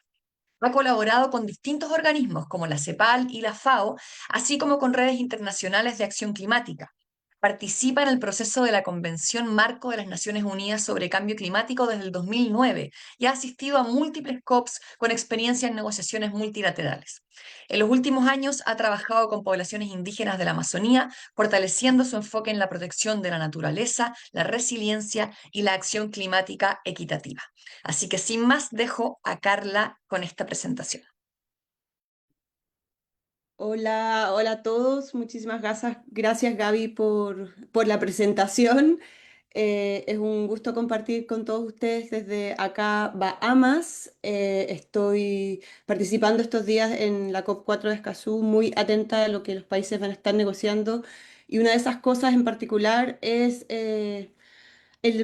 Ha colaborado con distintos organismos como la CEPAL y la FAO, así como con redes internacionales de acción climática. Participa en el proceso de la Convención Marco de las Naciones Unidas sobre Cambio Climático desde el 2009 y ha asistido a múltiples COPs con experiencia en negociaciones multilaterales. En los últimos años ha trabajado con poblaciones indígenas de la Amazonía, fortaleciendo su enfoque en la protección de la naturaleza, la resiliencia y la acción climática equitativa. Así que sin más, dejo a Carla con esta presentación. Hola, hola a todos. Muchísimas gracias Gaby por la presentación. Es un gusto compartir con todos ustedes desde acá, Bahamas. Estoy participando estos días en la COP4 de Escazú, muy atenta a lo que los países van a estar negociando. Y una de esas cosas en particular es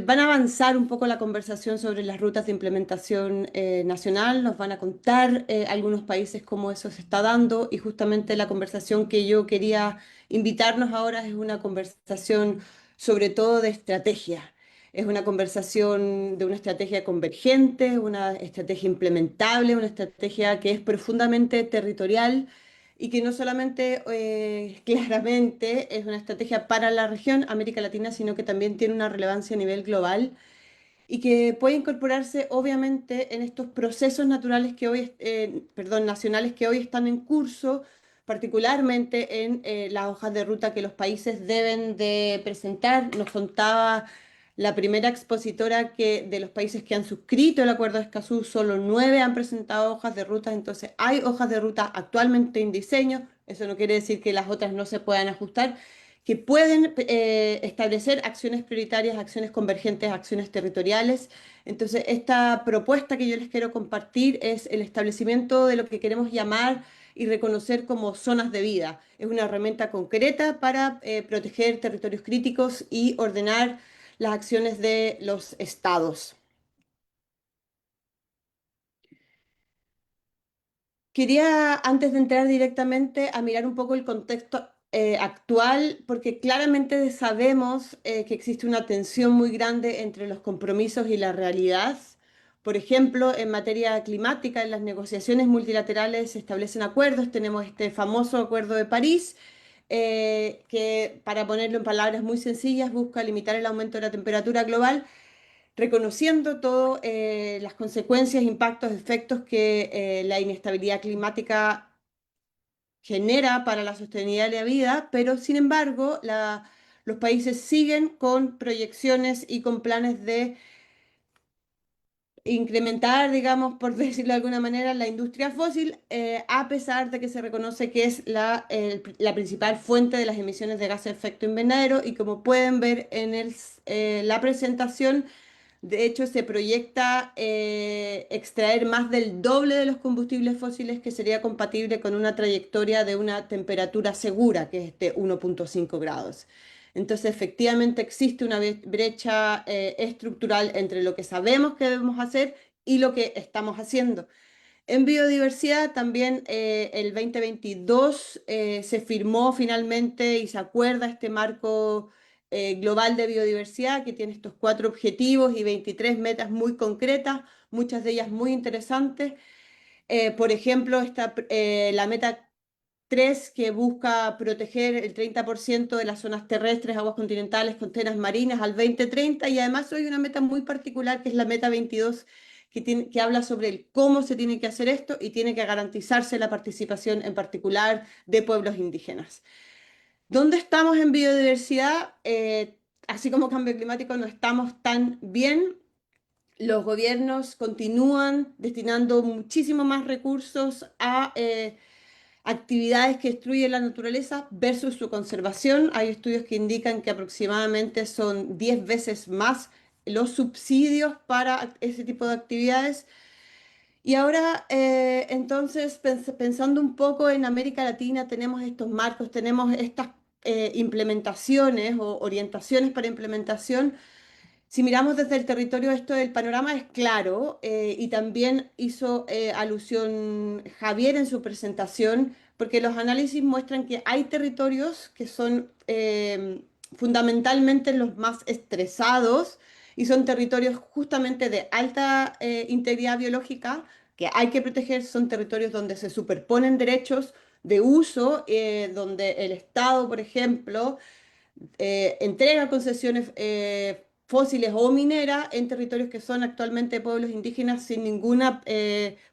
van a avanzar un poco la conversación sobre las rutas de implementación nacional, nos van a contar algunos países cómo eso se está dando y justamente la conversación que yo quería invitarnos ahora es una conversación sobre todo de estrategia. Es una conversación de una estrategia convergente, una estrategia implementable, una estrategia que es profundamente territorial y que no solamente claramente es una estrategia para la región América Latina, sino que también tiene una relevancia a nivel global y que puede incorporarse obviamente en estos procesos naturales que hoy, perdón, nacionales que hoy están en curso, particularmente en las hojas de ruta que los países deben de presentar. Nos contaba la primera expositora que de los países que han suscrito el Acuerdo de Escazú, solo 9 han presentado hojas de ruta, entonces hay hojas de ruta actualmente en diseño, eso no quiere decir que las otras no se puedan ajustar, que pueden establecer acciones prioritarias, acciones convergentes, acciones territoriales. Entonces, esta propuesta que yo les quiero compartir es el establecimiento de lo que queremos llamar y reconocer como zonas de vida. Es una herramienta concreta para proteger territorios críticos y ordenar las acciones de los estados. Quería, antes de entrar directamente, a mirar un poco el contexto actual, porque claramente sabemos que existe una tensión muy grande entre los compromisos y la realidad. Por ejemplo, en materia climática, en las negociaciones multilaterales se establecen acuerdos. Tenemos este famoso Acuerdo de París, que, para ponerlo en palabras muy sencillas, busca limitar el aumento de la temperatura global, reconociendo todas las consecuencias, impactos, efectos que la inestabilidad climática genera para la sostenibilidad de la vida, pero sin embargo, los países siguen con proyecciones y con planes de incrementar, digamos, por decirlo de alguna manera, la industria fósil, a pesar de que se reconoce que es la principal fuente de las emisiones de gases de efecto invernadero. Y como pueden ver en la presentación, de hecho, se proyecta extraer más del doble de los combustibles fósiles, que sería compatible con una trayectoria de una temperatura segura, que es de 1,5 grados. Entonces, efectivamente existe una brecha estructural entre lo que sabemos que debemos hacer y lo que estamos haciendo. En biodiversidad también, el 2022 se firmó finalmente y se acuerda este marco global de biodiversidad, que tiene estos 4 objetivos y 23 metas muy concretas, muchas de ellas muy interesantes. Por ejemplo, la meta 3, que busca proteger el 30% de las zonas terrestres, aguas continentales, costeras, marinas al 2030. Y además hay una meta muy particular, que es la meta 22, que habla sobre el cómo se tiene que hacer esto y tiene que garantizarse la participación en particular de pueblos indígenas. ¿Dónde estamos en biodiversidad? Así como cambio climático no estamos tan bien. Los gobiernos continúan destinando muchísimo más recursos a actividades que destruyen la naturaleza versus su conservación. Hay estudios que indican que aproximadamente son 10 veces más los subsidios para ese tipo de actividades. Y ahora, entonces, pensando un poco en América Latina, tenemos estos marcos, tenemos estas implementaciones o orientaciones para implementación. Si miramos desde el territorio, esto del panorama es claro, y también hizo alusión Javier en su presentación, porque los análisis muestran que hay territorios que son fundamentalmente los más estresados, y son territorios justamente de alta integridad biológica que hay que proteger. Son territorios donde se superponen derechos de uso, donde el Estado, por ejemplo, entrega concesiones fósiles o mineras en territorios que son actualmente pueblos indígenas, sin ningún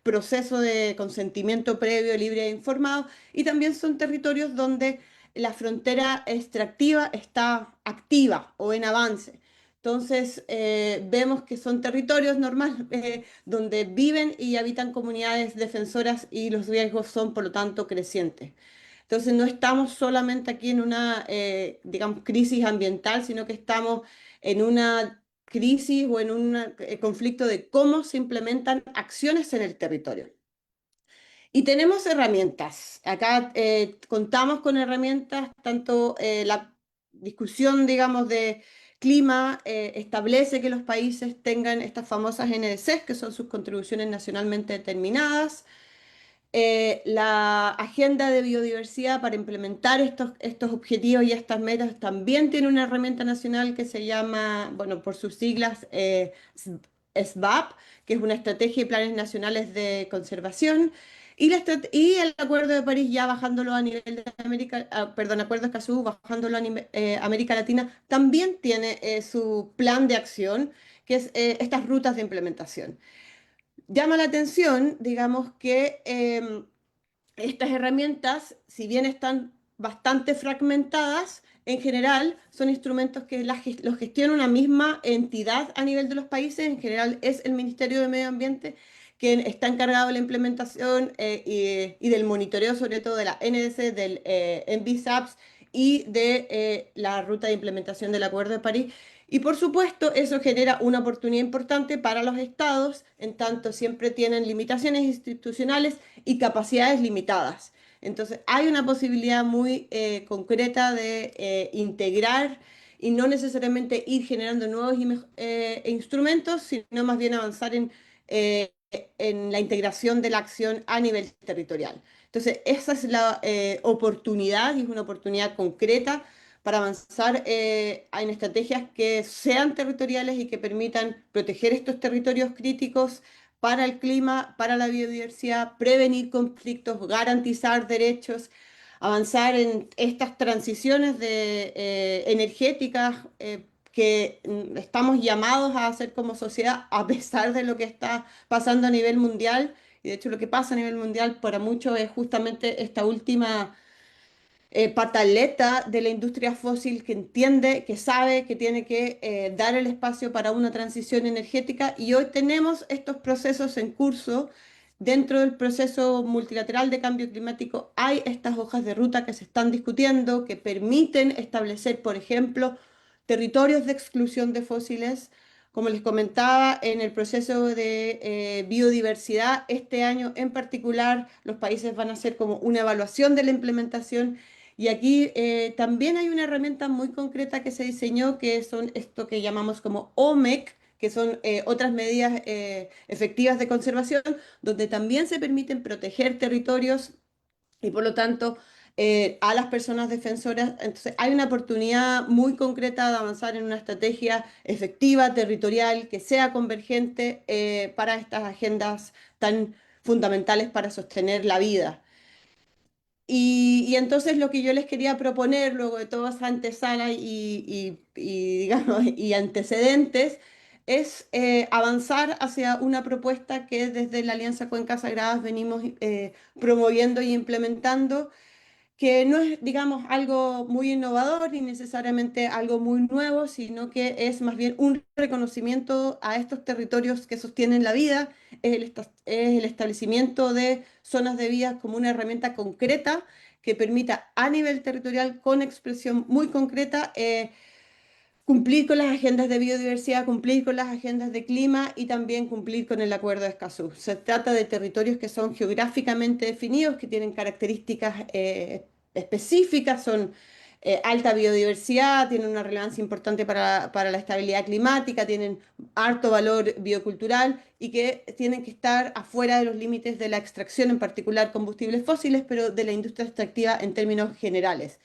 proceso de consentimiento previo, libre e informado. Y también son territorios donde la frontera extractiva está activa o en avance. Entonces, vemos que son territorios normales, donde viven y habitan comunidades defensoras, y los riesgos son, por lo tanto, crecientes. Entonces, no estamos solamente aquí en una, digamos, crisis ambiental, sino que estamos en una crisis o en un conflicto de cómo se implementan acciones en el territorio. Y tenemos herramientas. Acá contamos con herramientas, tanto la discusión, digamos, de clima establece que los países tengan estas famosas NDCs, que son sus contribuciones nacionalmente determinadas. La agenda de biodiversidad, para implementar estos objetivos y estas metas, también tiene una herramienta nacional que se llama, bueno, por sus siglas, SBAP, que es una estrategia y planes nacionales de conservación. Y el Acuerdo de París, ya bajándolo a nivel de América, perdón, Acuerdo de Escazú, bajándolo a América Latina, también tiene su plan de acción, que es estas rutas de implementación. Llama la atención, digamos, que estas herramientas, si bien están bastante fragmentadas, en general son instrumentos que los gestiona una misma entidad a nivel de los países. En general es el Ministerio de Medio Ambiente quien está encargado de la implementación y del monitoreo, sobre todo de la NDC, del NBSAPS y de la ruta de implementación del Acuerdo de París. Y por supuesto, eso genera una oportunidad importante para los estados, en tanto siempre tienen limitaciones institucionales y capacidades limitadas. Entonces, hay una posibilidad muy concreta de integrar y no necesariamente ir generando nuevos instrumentos, sino más bien avanzar en la integración de la acción a nivel territorial. Entonces, esa es la oportunidad, y es una oportunidad concreta para avanzar en estrategias que sean territoriales y que permitan proteger estos territorios críticos para el clima, para la biodiversidad, prevenir conflictos, garantizar derechos, avanzar en estas transiciones energéticas que estamos llamados a hacer como sociedad a pesar de lo que está pasando a nivel mundial. Y de hecho lo que pasa a nivel mundial para muchos es justamente esta última pataleta de la industria fósil que entiende, que sabe que tiene que dar el espacio para una transición energética y hoy tenemos estos procesos en curso. Dentro del proceso multilateral de cambio climático hay estas hojas de ruta que se están discutiendo, que permiten establecer, por ejemplo, territorios de exclusión de fósiles. Como les comentaba, en el proceso de biodiversidad, este año en particular, los países van a hacer como una evaluación de la implementación y aquí también hay una herramienta muy concreta que se diseñó, que son esto que llamamos como OMEC, que son otras medidas efectivas de conservación, donde también se permiten proteger territorios y por lo tanto a las personas defensoras. Entonces hay una oportunidad muy concreta de avanzar en una estrategia efectiva, territorial, que sea convergente para estas agendas tan fundamentales para sostener la vida. Y entonces lo que yo les quería proponer, luego de toda esa antesala digamos, y antecedentes, es avanzar hacia una propuesta que desde la Alianza Cuencas Sagradas venimos promoviendo y implementando, que no es, digamos, algo muy innovador ni necesariamente algo muy nuevo, sino que es más bien un reconocimiento a estos territorios que sostienen la vida, es el establecimiento de zonas de vida como una herramienta concreta que permita a nivel territorial, con expresión muy concreta, cumplir con las agendas de biodiversidad, cumplir con las agendas de clima y también cumplir con el Acuerdo de Escazú. Se trata de territorios que son geográficamente definidos, que tienen características específicas, son alta biodiversidad, tienen una relevancia importante para la estabilidad climática, tienen alto valor biocultural y que tienen que estar afuera de los límites de la extracción, en particular combustibles fósiles, pero de la industria extractiva en términos generales.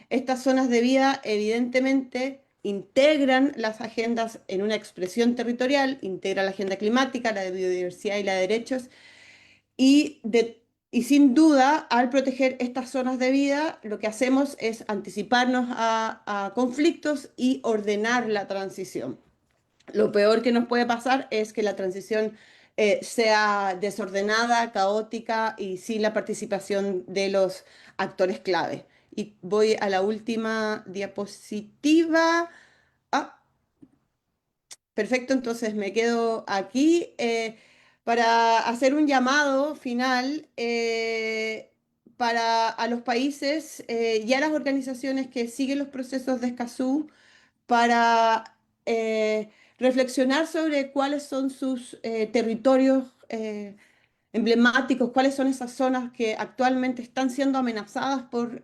Estas zonas de vida evidentemente integran las agendas en una expresión territorial, integra la agenda climática, la de biodiversidad y la de derechos, y sin duda, al proteger estas zonas de vida, lo que hacemos es anticiparnos a conflictos y ordenar la transición. Lo peor que nos puede pasar es que la transición sea desordenada, caótica y sin la participación de los actores clave. Y voy a la última diapositiva. Ah, perfecto, entonces me quedo aquí para hacer un llamado final para a los países y a las organizaciones que siguen los procesos de Escazú para reflexionar sobre cuáles son sus territorios emblemáticos, cuáles son esas zonas que actualmente están siendo amenazadas por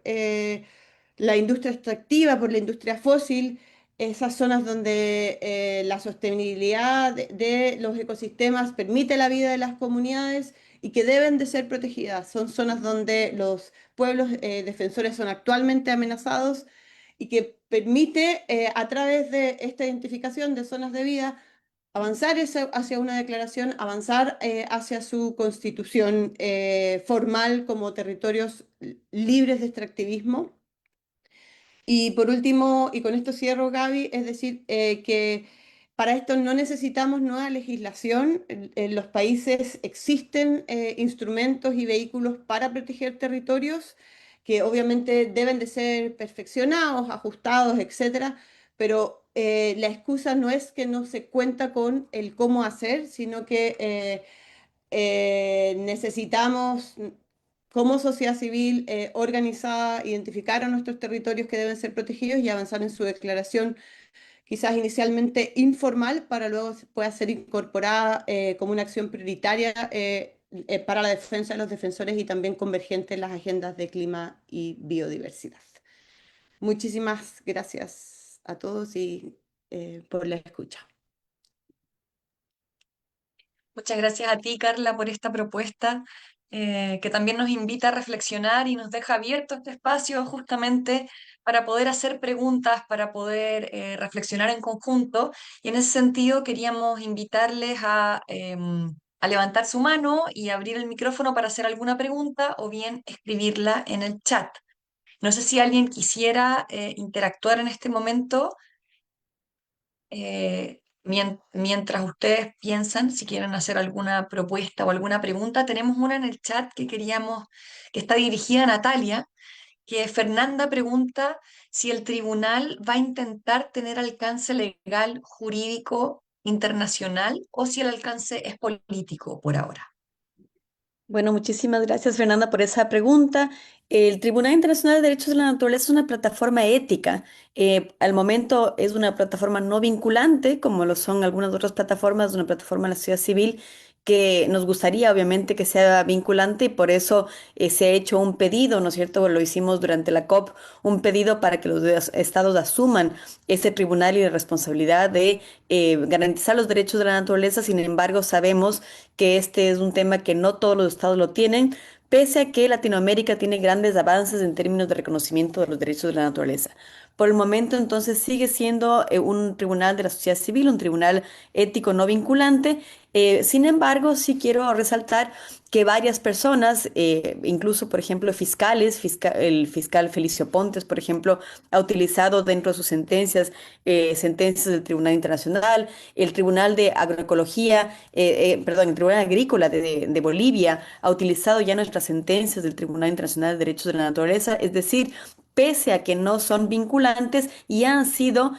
la industria extractiva, por la industria fósil, esas zonas donde la sostenibilidad de los ecosistemas permite la vida de las comunidades y que deben de ser protegidas. Son zonas donde los pueblos defensores son actualmente amenazados y que permite, a través de esta identificación de zonas de vida, avanzar hacia una declaración, avanzar hacia su constitución formal como territorios libres de extractivismo. Y por último, y con esto cierro, Gaby, es decir, que para esto no necesitamos nueva legislación. En los países existen instrumentos y vehículos para proteger territorios que obviamente deben de ser perfeccionados, ajustados, etcétera, pero la excusa no es que no se cuenta con el cómo hacer, sino que necesitamos, como sociedad civil organizada, identificar a nuestros territorios que deben ser protegidos y avanzar en su declaración, quizás inicialmente informal, para luego pueda ser incorporada como una acción prioritaria para la defensa de los defensores y también convergente en las agendas de clima y biodiversidad. Muchísimas gracias a todos y por la escucha. Muchas gracias a ti, Carla, por esta propuesta. que también nos invita a reflexionar y nos deja abierto este espacio justamente para poder hacer preguntas, para poder reflexionar en conjunto. Y en ese sentido queríamos invitarles a levantar su mano y abrir el micrófono para hacer alguna pregunta o bien escribirla en el chat. No sé si alguien quisiera interactuar en este momento mientras ustedes piensan si quieren hacer alguna propuesta o alguna pregunta. Tenemos una en el chat que está dirigida a Natalia, que Fernanda pregunta si el tribunal va a intentar tener alcance legal, jurídico, internacional o si el alcance es político por ahora. Bueno, muchísimas gracias, Fernanda, por esa pregunta. El Tribunal Internacional de Derechos de la Naturaleza es una plataforma ética. Al momento es una plataforma no vinculante, como lo son algunas otras plataformas, una plataforma de la sociedad civil que nos gustaría, obviamente, que sea vinculante y por eso se ha hecho un pedido, ¿no es cierto? Lo hicimos durante la COP, un pedido para que los estados asuman ese tribunal y la responsabilidad de garantizar los derechos de la naturaleza. Sin embargo, sabemos que este es un tema que no todos los estados lo tienen, pese a que Latinoamérica tiene grandes avances en términos de reconocimiento de los derechos de la naturaleza. Por el momento, entonces, sigue siendo un tribunal de la sociedad civil, un tribunal ético no vinculante. Sin embargo, sí quiero resaltar que varias personas, incluso, por ejemplo, fiscales, el fiscal Felicio Pontes, por ejemplo, ha utilizado dentro de sus sentencias, sentencias del Tribunal Internacional, el Tribunal de Agroecología, perdón, el Tribunal Agrícola de Bolivia ha utilizado ya nuestras sentencias del Tribunal Internacional de Derechos de la Naturaleza, es decir, pese a que no son vinculantes y han sido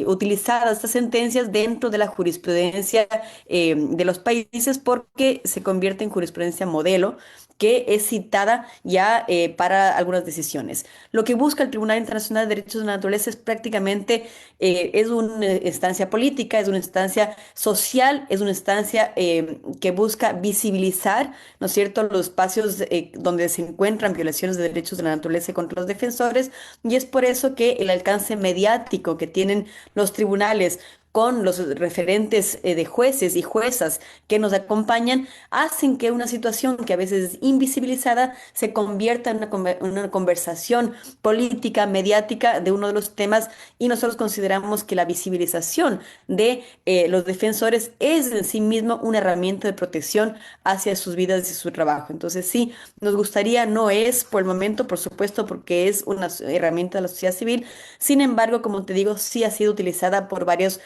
utilizadas estas sentencias dentro de la jurisprudencia de los países porque se convierte en jurisprudencia modelo que es citada ya para algunas decisiones. Lo que busca el Tribunal Internacional de Derechos de la Naturaleza es prácticamente, es una instancia política, es una instancia social, es una instancia que busca visibilizar, ¿no es cierto?, los espacios donde se encuentran violaciones de derechos de la naturaleza contra los defensores, y es por eso que el alcance mediático que tienen los tribunales con los referentes de jueces y juezas que nos acompañan, hacen que una situación que a veces es invisibilizada se convierta en una conversación política, mediática de uno de los temas, y nosotros consideramos que la visibilización de los defensores es en sí mismo una herramienta de protección hacia sus vidas y su trabajo. Entonces sí, nos gustaría, no es por el momento, por supuesto, porque es una herramienta de la sociedad civil. Sin embargo, como te digo, sí ha sido utilizada por varios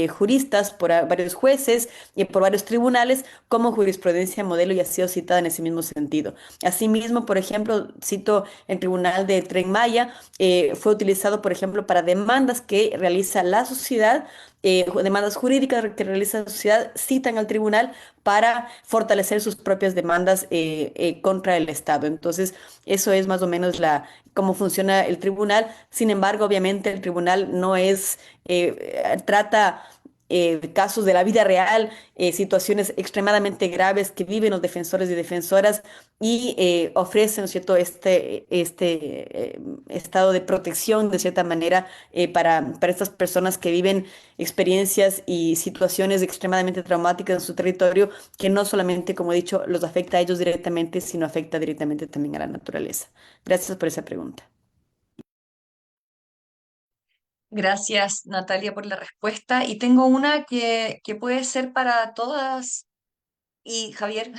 juristas, por varios jueces y por varios tribunales como jurisprudencia modelo y ha sido citada en ese mismo sentido. Asimismo, por ejemplo, cito el Tribunal de Tren Maya, fue utilizado, por ejemplo, para demandas que realiza la sociedad, demandas jurídicas que realiza la sociedad, citan al tribunal para fortalecer sus propias demandas contra el Estado. Entonces, eso es más o menos cómo funciona el tribunal. Sin embargo, obviamente el tribunal no es, trata casos de la vida real, situaciones extremadamente graves que viven los defensores y defensoras y ofrecen, ¿no es cierto?, estado de protección de cierta manera para estas personas que viven experiencias y situaciones extremadamente traumáticas en su territorio que no solamente, como he dicho, los afecta a ellos directamente, sino afecta directamente también a la naturaleza. Gracias por esa pregunta. Gracias, Natalia, por la respuesta. Y tengo una que puede ser para todas y Javier,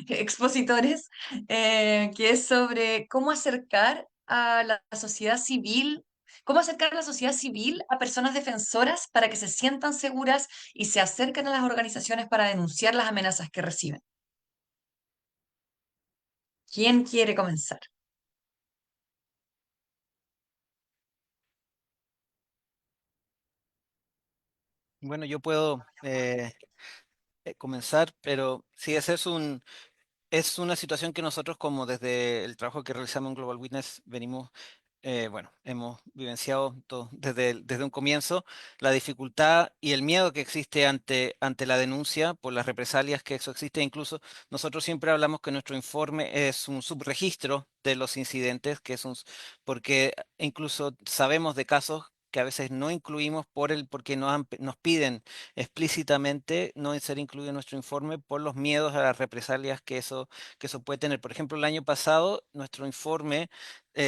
expositores, que es sobre cómo acercar a la sociedad civil, cómo acercar a la sociedad civil a personas defensoras para que se sientan seguras y se acerquen a las organizaciones para denunciar las amenazas que reciben. ¿Quién quiere comenzar? Bueno, yo puedo comenzar, pero sí, es una situación que nosotros como desde el trabajo que realizamos en Global Witness venimos, bueno, hemos vivenciado desde un comienzo la dificultad y el miedo que existe ante la denuncia por las represalias que eso existe. Incluso nosotros siempre hablamos que nuestro informe es un subregistro de los incidentes, porque incluso sabemos de casos que a veces no incluimos porque nos piden explícitamente no ser incluido en nuestro informe por los miedos a las represalias que eso puede tener. Por ejemplo, el año pasado, nuestro informe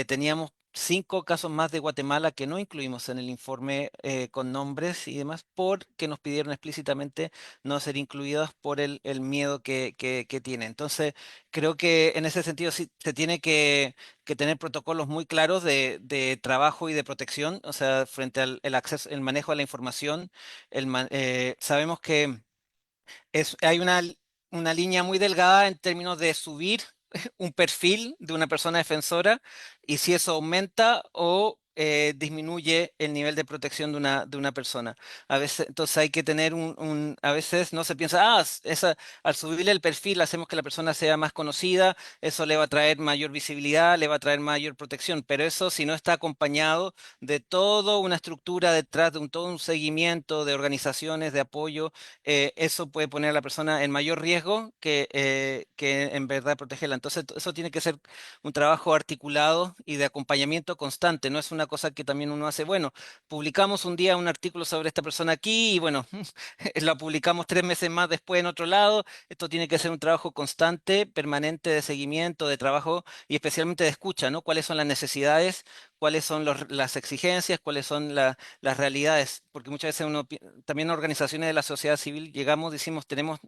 teníamos 5 casos más de Guatemala que no incluimos en el informe con nombres y demás, porque nos pidieron explícitamente no ser incluidas por el miedo que tiene. Entonces, creo que en ese sentido sí se tiene que tener protocolos muy claros de trabajo y de protección, o sea, frente al el acceso, el manejo de la información. Sabemos que hay una línea muy delgada en términos de subir un perfil de una persona defensora y si eso aumenta o disminuye el nivel de protección de una persona. A veces, entonces hay que tener a veces no se piensa, al subirle el perfil hacemos que la persona sea más conocida, eso le va a traer mayor visibilidad, le va a traer mayor protección, pero eso si no está acompañado de toda una estructura detrás, de todo un seguimiento de organizaciones de apoyo, eso puede poner a la persona en mayor riesgo que en verdad protegerla. Entonces, eso tiene que ser un trabajo articulado y de acompañamiento constante. No es una cosa que también uno hace, bueno, publicamos un día un artículo sobre esta persona aquí y bueno, lo publicamos 3 meses más después en otro lado. Esto tiene que ser un trabajo constante, permanente de seguimiento, de trabajo y especialmente de escucha, ¿no? ¿Cuáles son las necesidades? ¿Cuáles son las exigencias? ¿Cuáles son las realidades? Porque muchas veces también organizaciones de la sociedad civil llegamos, decimos, tenemos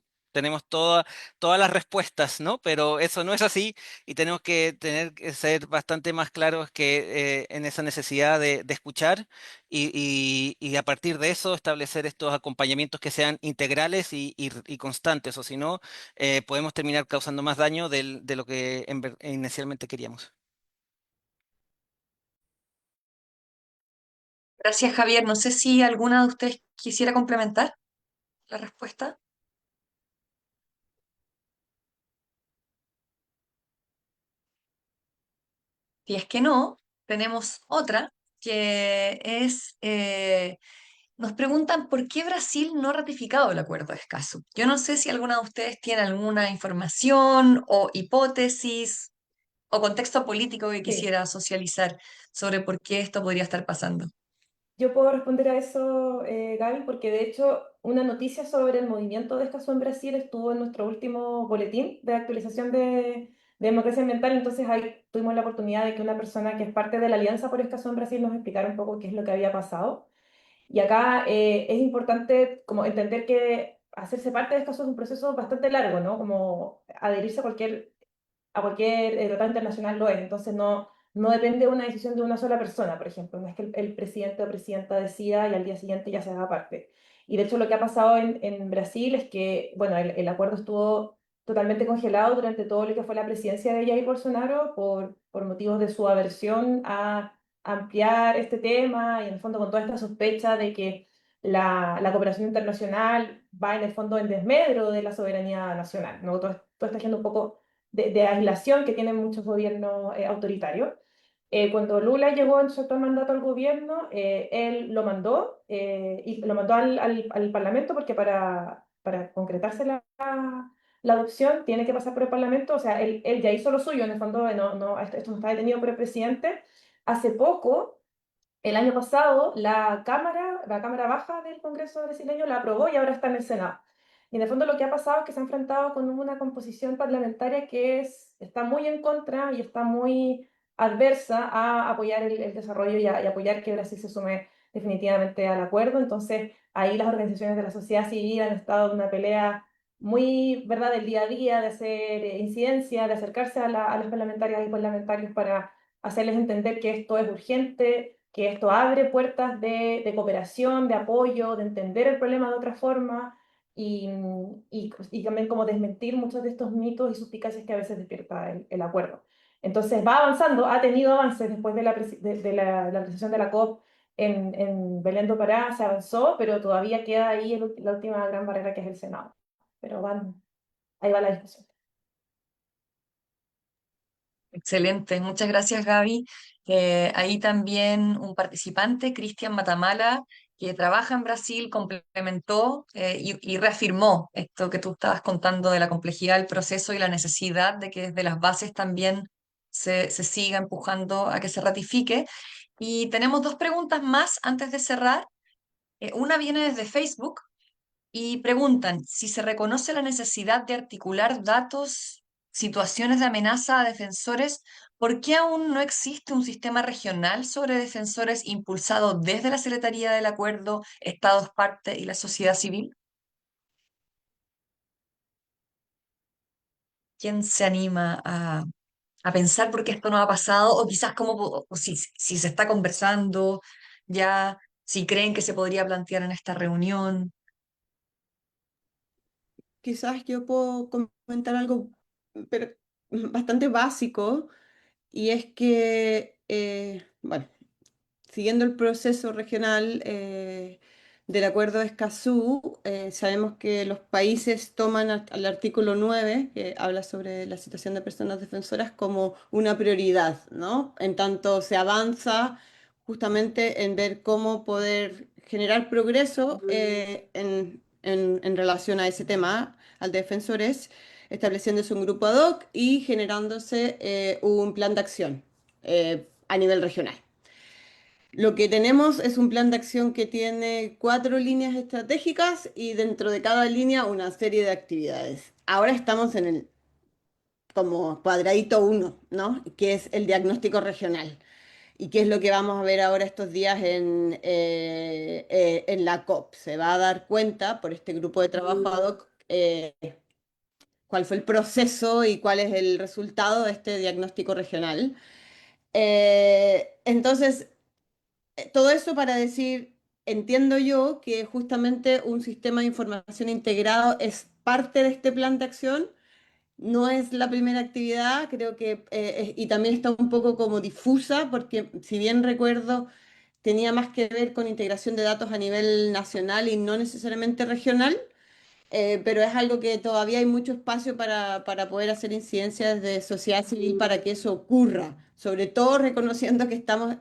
todas las respuestas, ¿no? Pero eso no es así y tenemos que tener que ser bastante más claros que en esa necesidad de escuchar y a partir de eso establecer estos acompañamientos que sean integrales y constantes, o si no, podemos terminar causando más daño de lo que inicialmente queríamos. Gracias, Javier. No sé si alguna de ustedes quisiera complementar la respuesta. Si es que no, tenemos otra que es, nos preguntan por qué Brasil no ha ratificado el acuerdo de Escazú. Yo no sé si alguna de ustedes tiene alguna información o hipótesis o contexto político que Sí. quisiera socializar sobre por qué esto podría estar pasando. Yo puedo responder a eso, Gaby, porque de hecho una noticia sobre el movimiento de Escazú en Brasil estuvo en nuestro último boletín de actualización de democracia ambiental, entonces ahí tuvimos la oportunidad de que una persona que es parte de la Alianza por Escazú en Brasil nos explicara un poco qué es lo que había pasado. Y acá es importante como entender que hacerse parte de Escazú es un proceso bastante largo, ¿no? Como adherirse a cualquier tratado internacional lo es. Entonces no depende de una decisión de una sola persona, por ejemplo. No es que el presidente o presidenta decida y al día siguiente ya se haga parte. Y de hecho lo que ha pasado en Brasil es que, bueno, el acuerdo estuvo totalmente congelado durante todo lo que fue la presidencia de Jair Bolsonaro por motivos de su aversión a ampliar este tema y en el fondo con toda esta sospecha de que la cooperación internacional va en el fondo en desmedro de la soberanía nacional, ¿no? Todo está yendo un poco de aislación que tienen muchos gobiernos autoritarios. Cuando Lula llegó en su actual mandato al gobierno, él lo mandó y lo mandó al Parlamento porque para concretarse la adopción tiene que pasar por el Parlamento, o sea, él ya hizo lo suyo, en el fondo esto no está detenido por el presidente. Hace poco el año pasado, la Cámara Baja del Congreso brasileño la aprobó y ahora está en el Senado. Y en el fondo lo que ha pasado es que se ha enfrentado con una composición parlamentaria está muy en contra y está muy adversa a apoyar el desarrollo y apoyar que Brasil se sume definitivamente al acuerdo. Entonces, ahí las organizaciones de la sociedad civil han estado en una pelea muy, ¿verdad?, del día a día, de hacer incidencia, de acercarse a las parlamentarias y parlamentarios para hacerles entender que esto es urgente, que esto abre puertas de cooperación, de apoyo, de entender el problema de otra forma y también como desmentir muchos de estos mitos y suspicacias que a veces despierta el acuerdo. Entonces va avanzando, ha tenido avances después de la realización de la COP en Belén do Pará, se avanzó, pero todavía queda ahí la última gran barrera que es el Senado. Pero ahí va la discusión. Excelente, muchas gracias, Gaby. Ahí también un participante, Cristian Matamala, que trabaja en Brasil, complementó y reafirmó esto que tú estabas contando de la complejidad del proceso y la necesidad de que desde las bases también se siga empujando a que se ratifique. Y tenemos dos preguntas más antes de cerrar. Una viene desde Facebook y preguntan si se reconoce la necesidad de articular datos, situaciones de amenaza a defensores, ¿por qué aún no existe un sistema regional sobre defensores impulsado desde la Secretaría del Acuerdo, Estados parte y la sociedad civil? ¿Quién se anima a pensar por qué esto no ha pasado? O quizás o si se está conversando ya, si creen que se podría plantear en esta reunión. Quizás yo puedo comentar algo, pero bastante básico, y es que, bueno, siguiendo el proceso regional del Acuerdo de Escazú, sabemos que los países toman al artículo 9, que habla sobre la situación de personas defensoras, como una prioridad, ¿no? En tanto se avanza justamente en ver cómo poder generar progreso en relación a ese tema, al de defensores, estableciéndose un grupo ad hoc y generándose un plan de acción a nivel regional. Lo que tenemos es un plan de acción que tiene 4 líneas estratégicas y dentro de cada línea una serie de actividades. Ahora estamos en el como cuadradito uno, ¿no? Que es el diagnóstico regional. ¿Y qué es lo que vamos a ver ahora estos días en la COP? Se va a dar cuenta por este grupo de trabajo ad hoc cuál fue el proceso y cuál es el resultado de este diagnóstico regional. Entonces, todo eso para decir, entiendo yo que justamente un sistema de información integrado es parte de este plan de acción. No es la primera actividad, creo que, y también está un poco como difusa, porque si bien recuerdo, tenía más que ver con integración de datos a nivel nacional y no necesariamente regional. Pero es algo que todavía hay mucho espacio para poder hacer incidencias de sociedad civil para que eso ocurra, sobre todo reconociendo que estamos,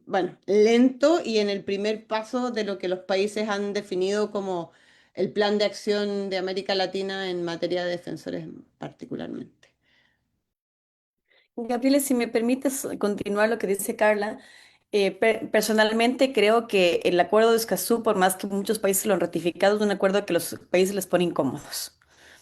bueno, lento y en el primer paso de lo que los países han definido como el plan de acción de América Latina en materia de defensores particularmente. Gabriela, si me permites continuar lo que dice Carla, personalmente creo que el acuerdo de Escazú, por más que muchos países lo han ratificado, es un acuerdo que los países les pone incómodos.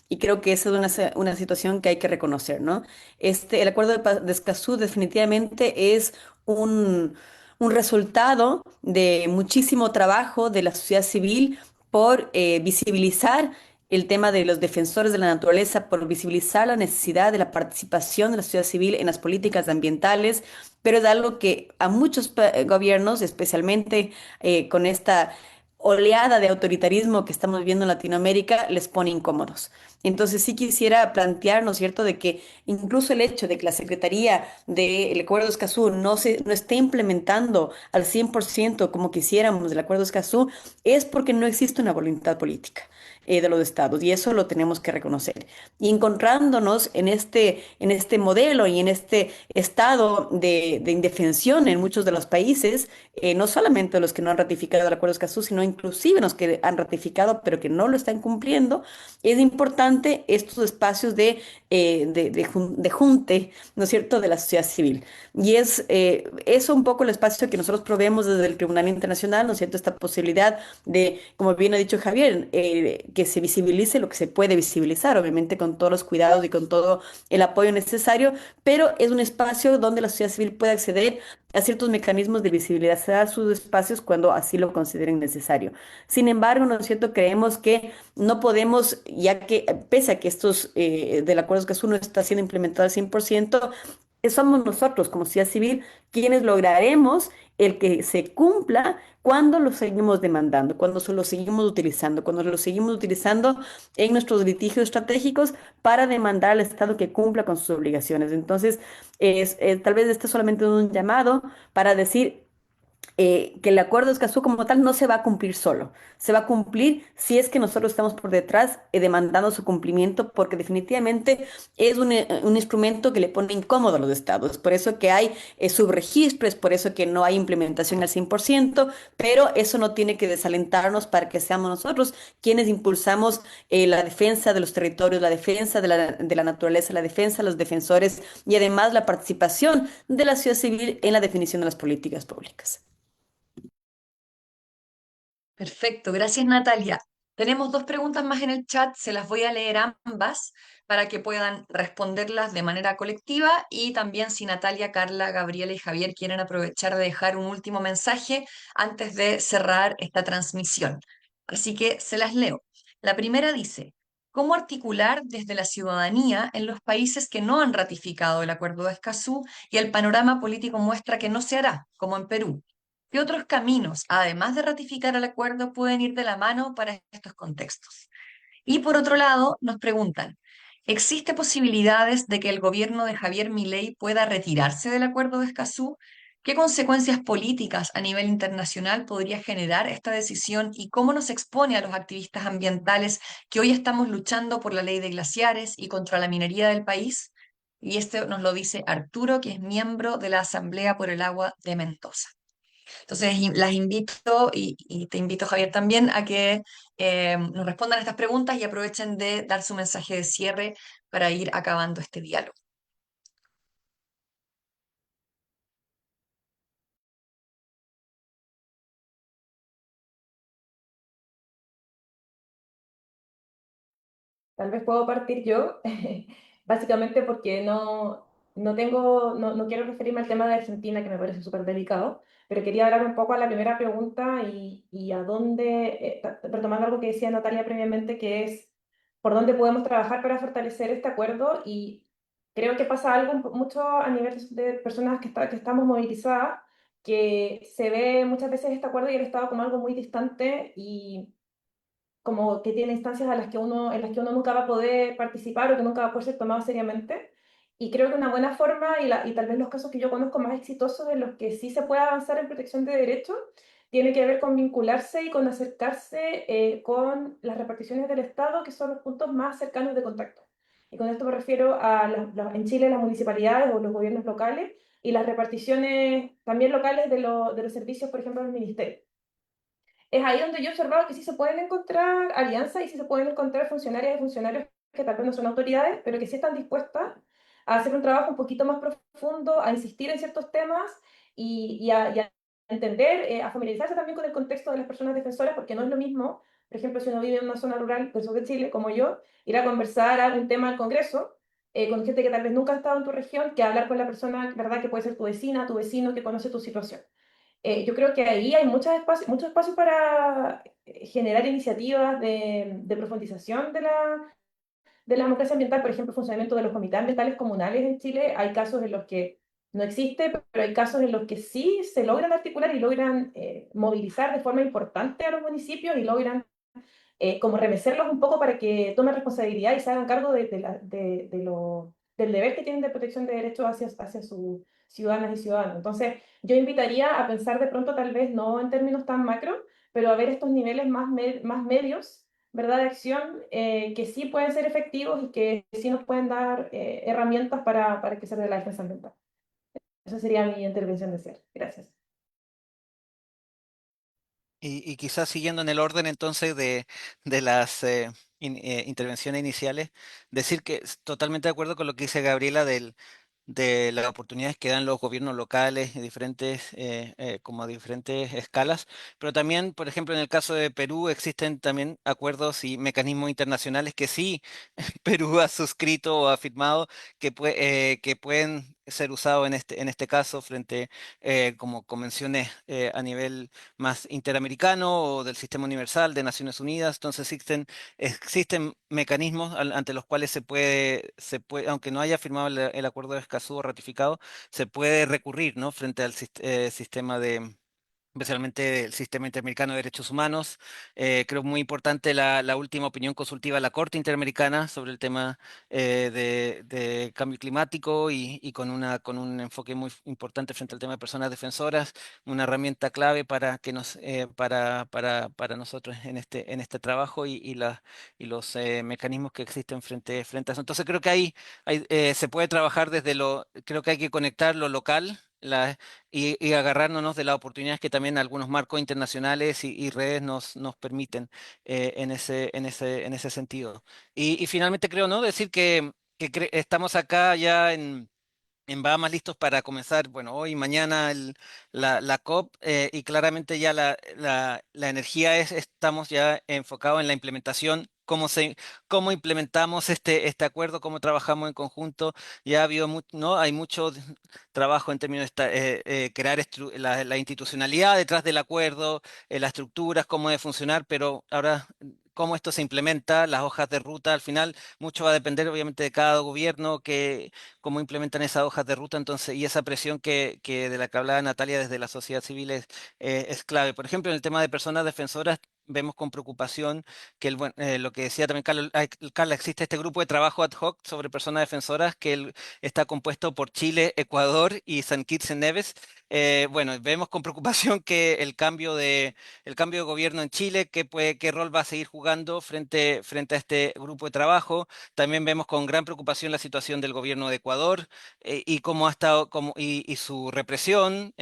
Y creo que esa es una situación que hay que reconocer, ¿no? El acuerdo de Escazú definitivamente es un, un resultado de muchísimo trabajo de la sociedad civil por visibilizar el tema de los defensores de la naturaleza, por visibilizar la necesidad de la participación de la sociedad civil en las políticas ambientales, pero es algo que a muchos gobiernos, especialmente con esta oleada de autoritarismo que estamos viendo en Latinoamérica, les pone incómodos. Entonces sí quisiera plantear, ¿no es cierto?, de que incluso el hecho de que la Secretaría del Acuerdo de Escazú no esté implementando al 100% como quisiéramos el Acuerdo de Escazú, es porque no existe una voluntad política de los estados, y eso lo tenemos que reconocer. Y encontrándonos en este modelo y en este estado de indefensión en muchos de los países, no solamente los que no han ratificado el Acuerdo de Escazú, sino inclusive los que han ratificado pero que no lo están cumpliendo, es importante estos espacios de junte, ¿no es cierto?, de la sociedad civil. Y es eso un poco el espacio que nosotros proveemos desde el Tribunal Internacional, ¿no es cierto?, esta posibilidad de, como bien ha dicho Javier, que se visibilice lo que se puede visibilizar, obviamente con todos los cuidados y con todo el apoyo necesario, pero es un espacio donde la sociedad civil puede acceder a ciertos mecanismos de visibilidad a sus espacios cuando así lo consideren necesario. Sin embargo, ¿no es cierto? Creemos que no podemos, ya que pese a que estos del acuerdo que no está siendo implementado al 100%, somos nosotros como sociedad civil quienes lograremos el que se cumpla cuando lo seguimos demandando, cuando lo seguimos utilizando, cuando lo seguimos utilizando en nuestros litigios estratégicos para demandar al Estado que cumpla con sus obligaciones. Entonces, tal vez este es solamente un llamado para decir que el acuerdo de Escazú como tal no se va a cumplir solo. Se va a cumplir si es que nosotros estamos por detrás demandando su cumplimiento, porque definitivamente es un instrumento que le pone incómodo a los estados. Por eso que hay subregistros, por eso que no hay implementación al 100%, pero eso no tiene que desalentarnos para que seamos nosotros quienes impulsamos la defensa de los territorios, la defensa de la naturaleza, la defensa de los defensores y además la participación de la sociedad civil en la definición de las políticas públicas. Perfecto, gracias Natalia. Tenemos dos preguntas más en el chat, se las voy a leer ambas para que puedan responderlas de manera colectiva y también si Natalia, Carla, Gabriela y Javier quieren aprovechar de dejar un último mensaje antes de cerrar esta transmisión. Así que se las leo. La primera dice, ¿cómo articular desde la ciudadanía en los países que no han ratificado el Acuerdo de Escazú y el panorama político muestra que no se hará, como en Perú? ¿Qué otros caminos, además de ratificar el acuerdo, pueden ir de la mano para estos contextos? Y por otro lado, nos preguntan, ¿existe posibilidades de que el gobierno de Javier Milei pueda retirarse del acuerdo de Escazú? ¿Qué consecuencias políticas a nivel internacional podría generar esta decisión y cómo nos expone a los activistas ambientales que hoy estamos luchando por la ley de glaciares y contra la minería del país? Y esto nos lo dice Arturo, que es miembro de la Asamblea por el Agua de Mendoza. Entonces, las invito y te invito, Javier, también a que nos respondan estas preguntas y aprovechen de dar su mensaje de cierre para ir acabando este diálogo. Tal vez puedo partir yo, básicamente porque no quiero referirme al tema de Argentina, que me parece súper delicado, pero quería hablar un poco a la primera pregunta y a dónde, retomando algo que decía Natalia previamente, que es por dónde podemos trabajar para fortalecer este acuerdo. Y creo que pasa algo mucho a nivel de personas que estamos movilizadas, que se ve muchas veces este acuerdo y el Estado como algo muy distante y como que tiene instancias en las que uno nunca va a poder participar o que nunca va a poder ser tomado seriamente. Y creo que una buena forma, y tal vez los casos que yo conozco más exitosos en los que sí se puede avanzar en protección de derechos, tiene que ver con vincularse y con acercarse con las reparticiones del Estado, que son los puntos más cercanos de contacto. Y con esto me refiero a en Chile las municipalidades o los gobiernos locales y las reparticiones también locales de los servicios, por ejemplo, del ministerio. Es ahí donde yo he observado que sí se pueden encontrar alianzas y sí se pueden encontrar funcionarias y funcionarios que tal vez no son autoridades, pero que sí están dispuestas a hacer un trabajo un poquito más profundo, a insistir en ciertos temas y a entender, a familiarizarse también con el contexto de las personas defensoras, porque no es lo mismo, por ejemplo, si uno vive en una zona rural del sur de Chile, como yo, ir a conversar a un tema al Congreso, con gente que tal vez nunca ha estado en tu región, que hablar con la persona, ¿verdad?, que puede ser tu vecina, tu vecino, que conoce tu situación. Yo creo que ahí hay mucho espacio para generar iniciativas de profundización de la democracia ambiental, por ejemplo, el funcionamiento de los comités ambientales comunales en Chile. Hay casos en los que no existe, pero hay casos en los que sí se logran articular y logran movilizar de forma importante a los municipios y logran como remecerlos un poco para que tomen responsabilidad y se hagan cargo del deber que tienen de protección de derechos hacia sus ciudadanas y ciudadanos. Entonces, yo invitaría a pensar de pronto, tal vez no en términos tan macro, pero a ver estos niveles más medios, ¿verdad?, de acción que sí pueden ser efectivos y que sí nos pueden dar herramientas para crecer de la defensa ambiental. Esa sería mi intervención de cierre. Gracias. Y quizás siguiendo en el orden entonces de las intervenciones iniciales, decir que totalmente de acuerdo con lo que dice Gabriela de las oportunidades que dan los gobiernos locales en diferentes, como a diferentes escalas, pero también, por ejemplo, en el caso de Perú existen también acuerdos y mecanismos internacionales que sí Perú ha suscrito o ha firmado que pueden ser usados en este caso frente como convenciones a nivel más interamericano o del Sistema Universal de Naciones Unidas. Entonces existen mecanismos ante los cuales aunque no haya firmado el acuerdo de Escazú o ratificado, se puede recurrir, ¿no? Frente al sistema especialmente el Sistema Interamericano de Derechos Humanos. Creo muy importante la última opinión consultiva de la Corte Interamericana sobre el tema de cambio climático y con un enfoque muy importante frente al tema de personas defensoras, una herramienta clave para que para nosotros en este trabajo y los mecanismos que existen frente a eso. Entonces creo que se puede trabajar creo que hay que conectar lo local. Y agarrándonos de las oportunidades que también algunos marcos internacionales y redes nos permiten en ese sentido. Y finalmente creo, ¿no? Decir que estamos acá ya en Bahamas listos para comenzar, bueno, hoy y mañana la COP y claramente ya la energía estamos ya enfocados en la implementación. Cómo implementamos este acuerdo, cómo trabajamos en conjunto. Ya ha habido ¿no? Hay mucho trabajo en términos de crear la institucionalidad detrás del acuerdo, las estructuras, cómo debe funcionar, pero ahora cómo esto se implementa, las hojas de ruta, al final mucho va a depender obviamente de cada gobierno cómo implementan esas hojas de ruta, entonces, y esa presión de la que hablaba Natalia desde la sociedad civil es clave. Por ejemplo, en el tema de personas defensoras, vemos con preocupación lo que decía también Carla, existe este grupo de trabajo ad hoc sobre personas defensoras está compuesto por Chile, Ecuador y San Kitts y Nevis. Bueno, vemos con preocupación que el cambio de gobierno en Chile, qué rol va a seguir jugando frente a este grupo de trabajo. También vemos con gran preocupación la situación del gobierno de Ecuador y cómo ha estado y su represión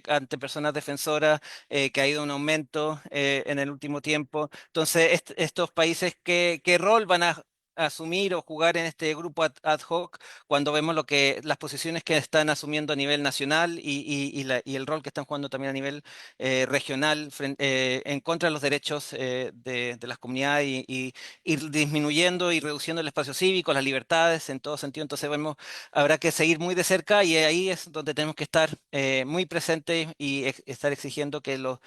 ante personas defensoras que ha ido en aumento en el último tiempo. Entonces, estos países, qué rol van a asumir o jugar en este grupo ad hoc cuando vemos las posiciones que están asumiendo a nivel nacional y el rol que están jugando también a nivel regional en contra de los derechos de las comunidades y ir disminuyendo y reduciendo el espacio cívico, las libertades en todo sentido. Entonces habrá que seguir muy de cerca y ahí es donde tenemos que estar muy presentes y estar exigiendo que los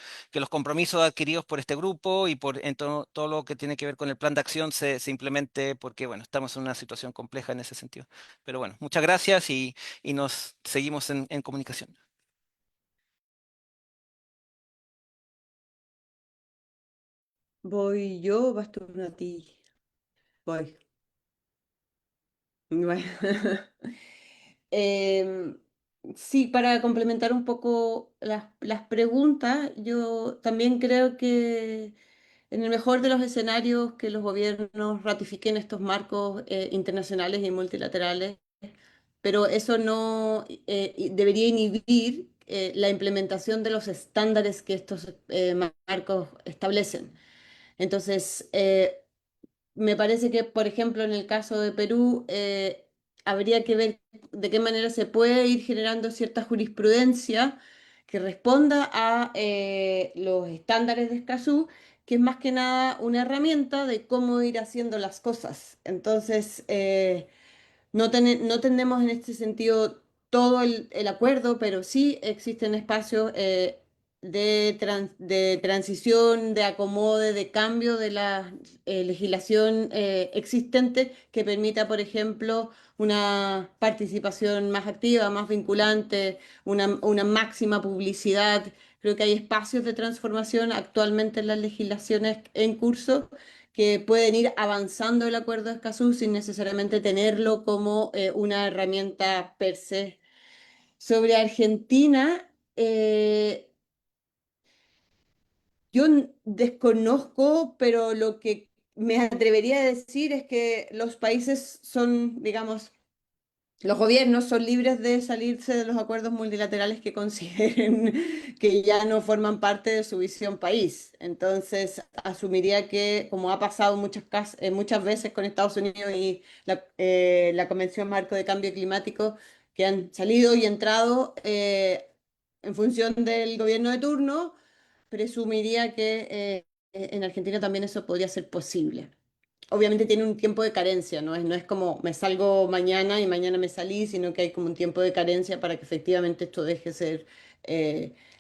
compromisos adquiridos por este grupo y en todo lo que tiene que ver con el plan de acción se implemente porque, bueno, estamos en una situación compleja en ese sentido. Pero bueno, muchas gracias y nos seguimos en comunicación. Voy yo, vas tú a ti. Voy. Bueno. Em, sí, para complementar un poco las preguntas, yo también creo que en el mejor de los escenarios que los gobiernos ratifiquen estos marcos internacionales y multilaterales, pero eso no debería inhibir la implementación de los estándares que estos marcos establecen. Entonces, me parece que, por ejemplo, en el caso de Perú, habría que ver de qué manera se puede ir generando cierta jurisprudencia que responda a los estándares de Escazú, que es más que nada una herramienta de cómo ir haciendo las cosas. Entonces, no tenemos en este sentido todo el acuerdo, pero sí existen espacios de transición, de acomode, de cambio de la legislación existente que permita, por ejemplo, una participación más activa, más vinculante, una máxima publicidad. Creo que hay espacios de transformación actualmente en las legislaciones en curso que pueden ir avanzando el acuerdo de Escazú sin necesariamente tenerlo como una herramienta per se. Sobre Argentina, yo desconozco, pero lo que me atrevería a decir es que los países son, digamos, los gobiernos son libres de salirse de los acuerdos multilaterales que consideren que ya no forman parte de su visión país. Entonces, asumiría que, como ha pasado muchas veces con Estados Unidos y la Convención Marco de Cambio Climático, que han salido y entrado en función del gobierno de turno, presumiría que en Argentina también eso podría ser posible. Obviamente tiene un tiempo de carencia, no es como me salgo mañana y mañana me salí, sino que hay como un tiempo de carencia para que efectivamente esto deje de ser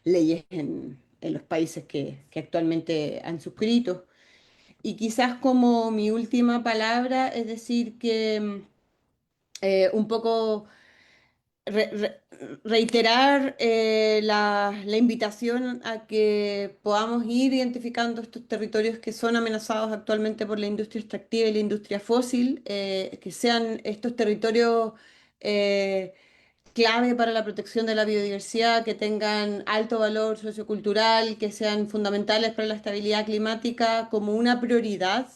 leyes en los países que actualmente han suscrito. Y quizás como mi última palabra es decir que un poco re- re- reiterar la invitación a que podamos ir identificando estos territorios que son amenazados actualmente por la industria extractiva y la industria fósil, que sean estos territorios eh, clave para la protección de la biodiversidad, que tengan alto valor sociocultural, que sean fundamentales para la estabilidad climática como una prioridad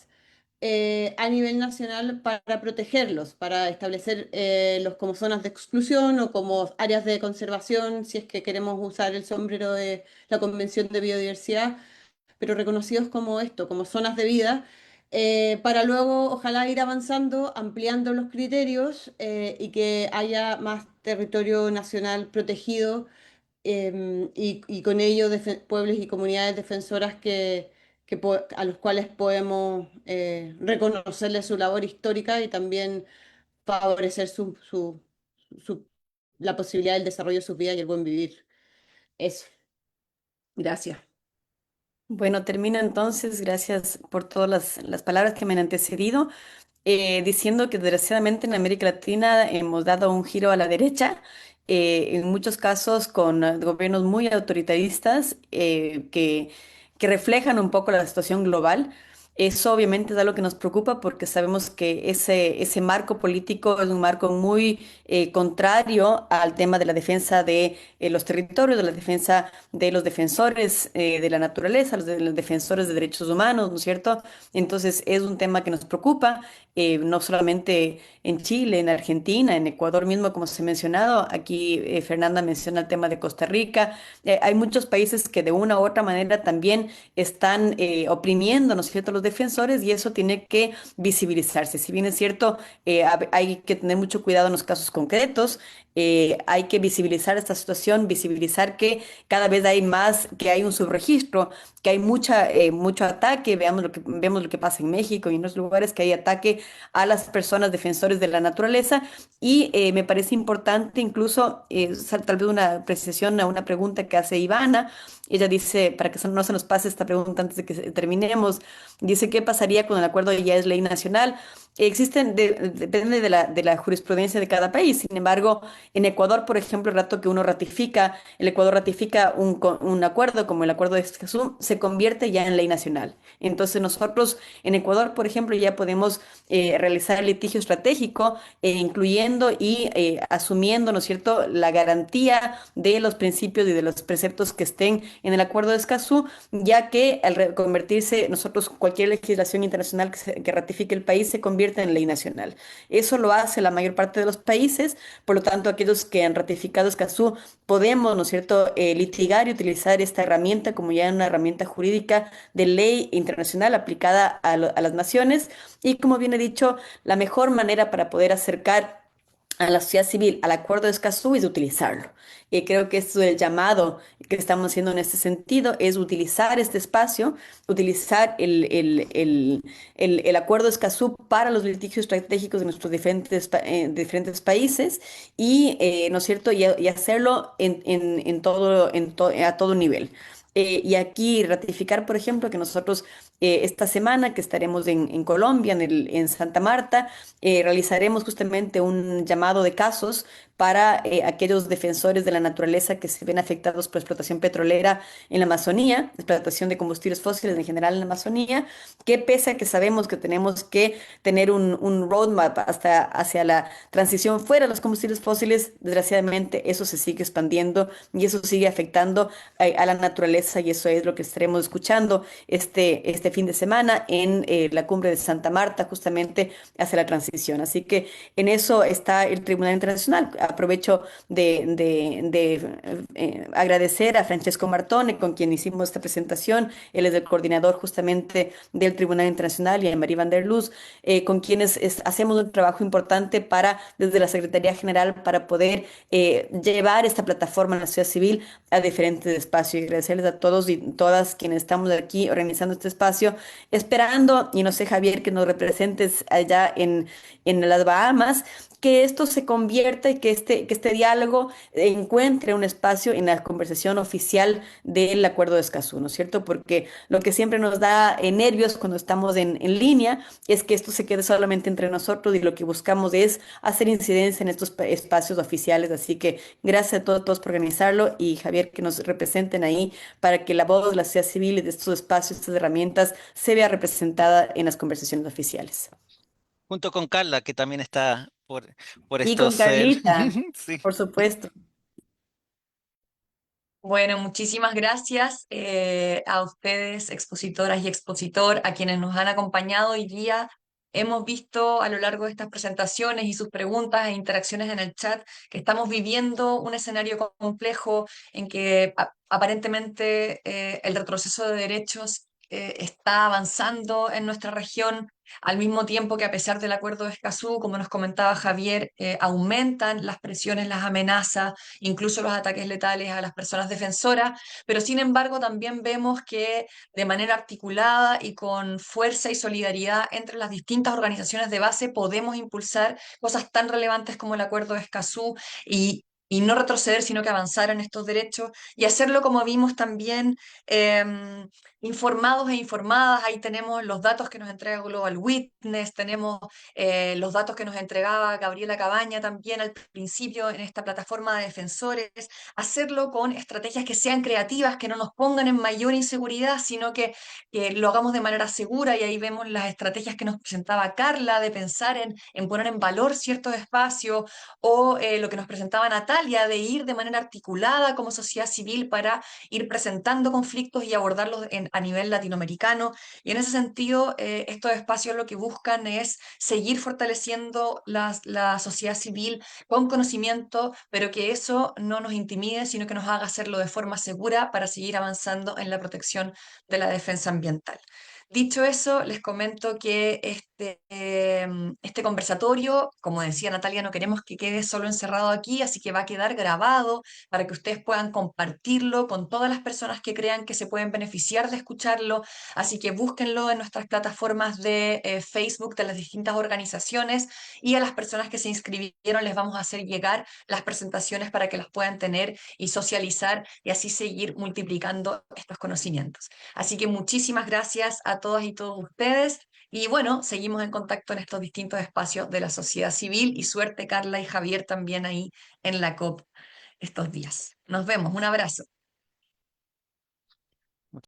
a nivel nacional para protegerlos, para establecer los como zonas de exclusión o como áreas de conservación, si es que queremos usar el sombrero de la Convención de Biodiversidad, pero reconocidos como esto, como zonas de vida, para luego ojalá ir avanzando, ampliando los criterios y que haya más territorio nacional protegido y con ello pueblos y comunidades defensoras a los cuales podemos reconocerles su labor histórica y también favorecer su- la posibilidad del desarrollo de sus vidas y el buen vivir. Eso. Gracias. Bueno, termino entonces. Gracias por todas las palabras que me han antecedido. Diciendo que desgraciadamente en América Latina hemos dado un giro a la derecha, en muchos casos con gobiernos muy autoritaristas que reflejan un poco la situación global. Eso obviamente es algo que nos preocupa porque sabemos que ese marco político es un marco muy contrario al tema de la defensa de los territorios, de la defensa de los defensores de la naturaleza, de los defensores de derechos humanos, ¿no es cierto? Entonces es un tema que nos preocupa no solamente en Chile, en Argentina, en Ecuador mismo, como se ha mencionado. Aquí Fernanda menciona el tema de Costa Rica. Hay muchos países que de una u otra manera también están oprimiendo, ¿no es cierto?, a los defensores y eso tiene que visibilizarse. Si bien es cierto, hay que tener mucho cuidado en los casos concretos. Hay que visibilizar esta situación, visibilizar que cada vez hay más, que hay un subregistro, que hay mucho ataque. Vemos lo que pasa en México y en otros lugares, que hay ataque a las personas defensores de la naturaleza. Y me parece importante incluso, tal vez una apreciación a una pregunta que hace Ivana. Ella dice, para que no se nos pase esta pregunta antes de que terminemos, dice, ¿qué pasaría cuando el acuerdo ya es ley nacional? Depende de la jurisprudencia de cada país. Sin embargo, en Ecuador, por ejemplo, el rato que el Ecuador ratifica un acuerdo como el acuerdo de Escazú, se convierte ya en ley nacional. Entonces nosotros en Ecuador, por ejemplo, ya podemos realizar el litigio estratégico, incluyendo y asumiendo, ¿no es cierto?, la garantía de los principios y de los preceptos que estén en el acuerdo de Escazú, ya que al convertirse nosotros, cualquier legislación internacional que ratifique el país se convierte en ley nacional. Eso lo hace la mayor parte de los países, por lo tanto, aquellos que han ratificado Escazú podemos, ¿no es cierto?, litigar y utilizar esta herramienta como ya una herramienta jurídica de ley internacional aplicada a las naciones. Y como bien he dicho, la mejor manera para poder acercar a la sociedad civil al acuerdo de Escazú es utilizarlo. Y creo que esto es el llamado que estamos haciendo en este sentido, es utilizar este espacio, utilizar el acuerdo de Escazú para los litigios estratégicos de nuestros diferentes países y, ¿no es cierto?, y hacerlo a todo nivel. Y aquí ratificar, por ejemplo, que nosotros esta semana que estaremos en Colombia, en Santa Marta, realizaremos justamente un llamado de casos para aquellos defensores de la naturaleza que se ven afectados por explotación petrolera en la Amazonía, explotación de combustibles fósiles en general en la Amazonía, que pese a que sabemos que tenemos que tener un roadmap hacia la transición fuera de los combustibles fósiles, desgraciadamente eso se sigue expandiendo y eso sigue afectando a la naturaleza y eso es lo que estaremos escuchando este fin de semana en la cumbre de Santa Marta, justamente hacia la transición. Así que en eso está el Tribunal Internacional. Aprovecho de agradecer a Francesco Martone, con quien hicimos esta presentación. Él es el coordinador justamente del Tribunal Internacional y a Marie van der Luz, con quienes hacemos un trabajo importante desde la Secretaría General para poder llevar esta plataforma a la sociedad civil a diferentes espacios y agradecerles a todos y todas quienes estamos aquí organizando este espacio, esperando, y no sé, Javier, que nos representes allá en las Bahamas, que esto se convierta y que este diálogo encuentre un espacio en la conversación oficial del Acuerdo de Escazú, ¿no es cierto? Porque lo que siempre nos da nervios cuando estamos en línea es que esto se quede solamente entre nosotros y lo que buscamos es hacer incidencia en estos espacios oficiales. Así que gracias a todos por organizarlo y Javier que nos representen ahí para que la voz de la sociedad civil y de estos espacios, estas herramientas, se vea representada en las conversaciones oficiales. Junto con Carla, que también está por Y con estos... Carlita, sí. por supuesto. Bueno, muchísimas gracias a ustedes, expositoras y expositor, a quienes nos han acompañado hoy día. Hemos visto a lo largo de estas presentaciones y sus preguntas e interacciones en el chat que estamos viviendo un escenario complejo en que aparentemente el retroceso de derechos está avanzando en nuestra región, al mismo tiempo que a pesar del acuerdo de Escazú, como nos comentaba Javier, aumentan las presiones, las amenazas, incluso los ataques letales a las personas defensoras, pero sin embargo también vemos que de manera articulada y con fuerza y solidaridad entre las distintas organizaciones de base podemos impulsar cosas tan relevantes como el acuerdo de Escazú y no retroceder, sino que avanzar en estos derechos y hacerlo como vimos también informados e informadas. Ahí tenemos los datos que nos entrega Global Witness, tenemos los datos que nos entregaba Gabriela Cabaña también al principio en esta plataforma de defensores, hacerlo con estrategias que sean creativas, que no nos pongan en mayor inseguridad, sino que lo hagamos de manera segura y ahí vemos las estrategias que nos presentaba Carla de pensar en poner en valor ciertos espacios o lo que nos presentaba Natalia de ir de manera articulada como sociedad civil para ir presentando conflictos y abordarlos a nivel latinoamericano. Y en ese sentido, estos espacios lo que buscan es seguir fortaleciendo la sociedad civil con conocimiento, pero que eso no nos intimide, sino que nos haga hacerlo de forma segura para seguir avanzando en la protección de la defensa ambiental. Dicho eso, les comento que este conversatorio, como decía Natalia, no queremos que quede solo encerrado aquí, así que va a quedar grabado para que ustedes puedan compartirlo con todas las personas que crean que se pueden beneficiar de escucharlo. Así que búsquenlo en nuestras plataformas de Facebook de las distintas organizaciones y a las personas que se inscribieron les vamos a hacer llegar las presentaciones para que las puedan tener y socializar y así seguir multiplicando estos conocimientos. Así que muchísimas gracias a todas y todos ustedes. Y bueno, seguimos en contacto en estos distintos espacios de la sociedad civil y suerte Carla y Javier también ahí en la COP estos días. Nos vemos, un abrazo.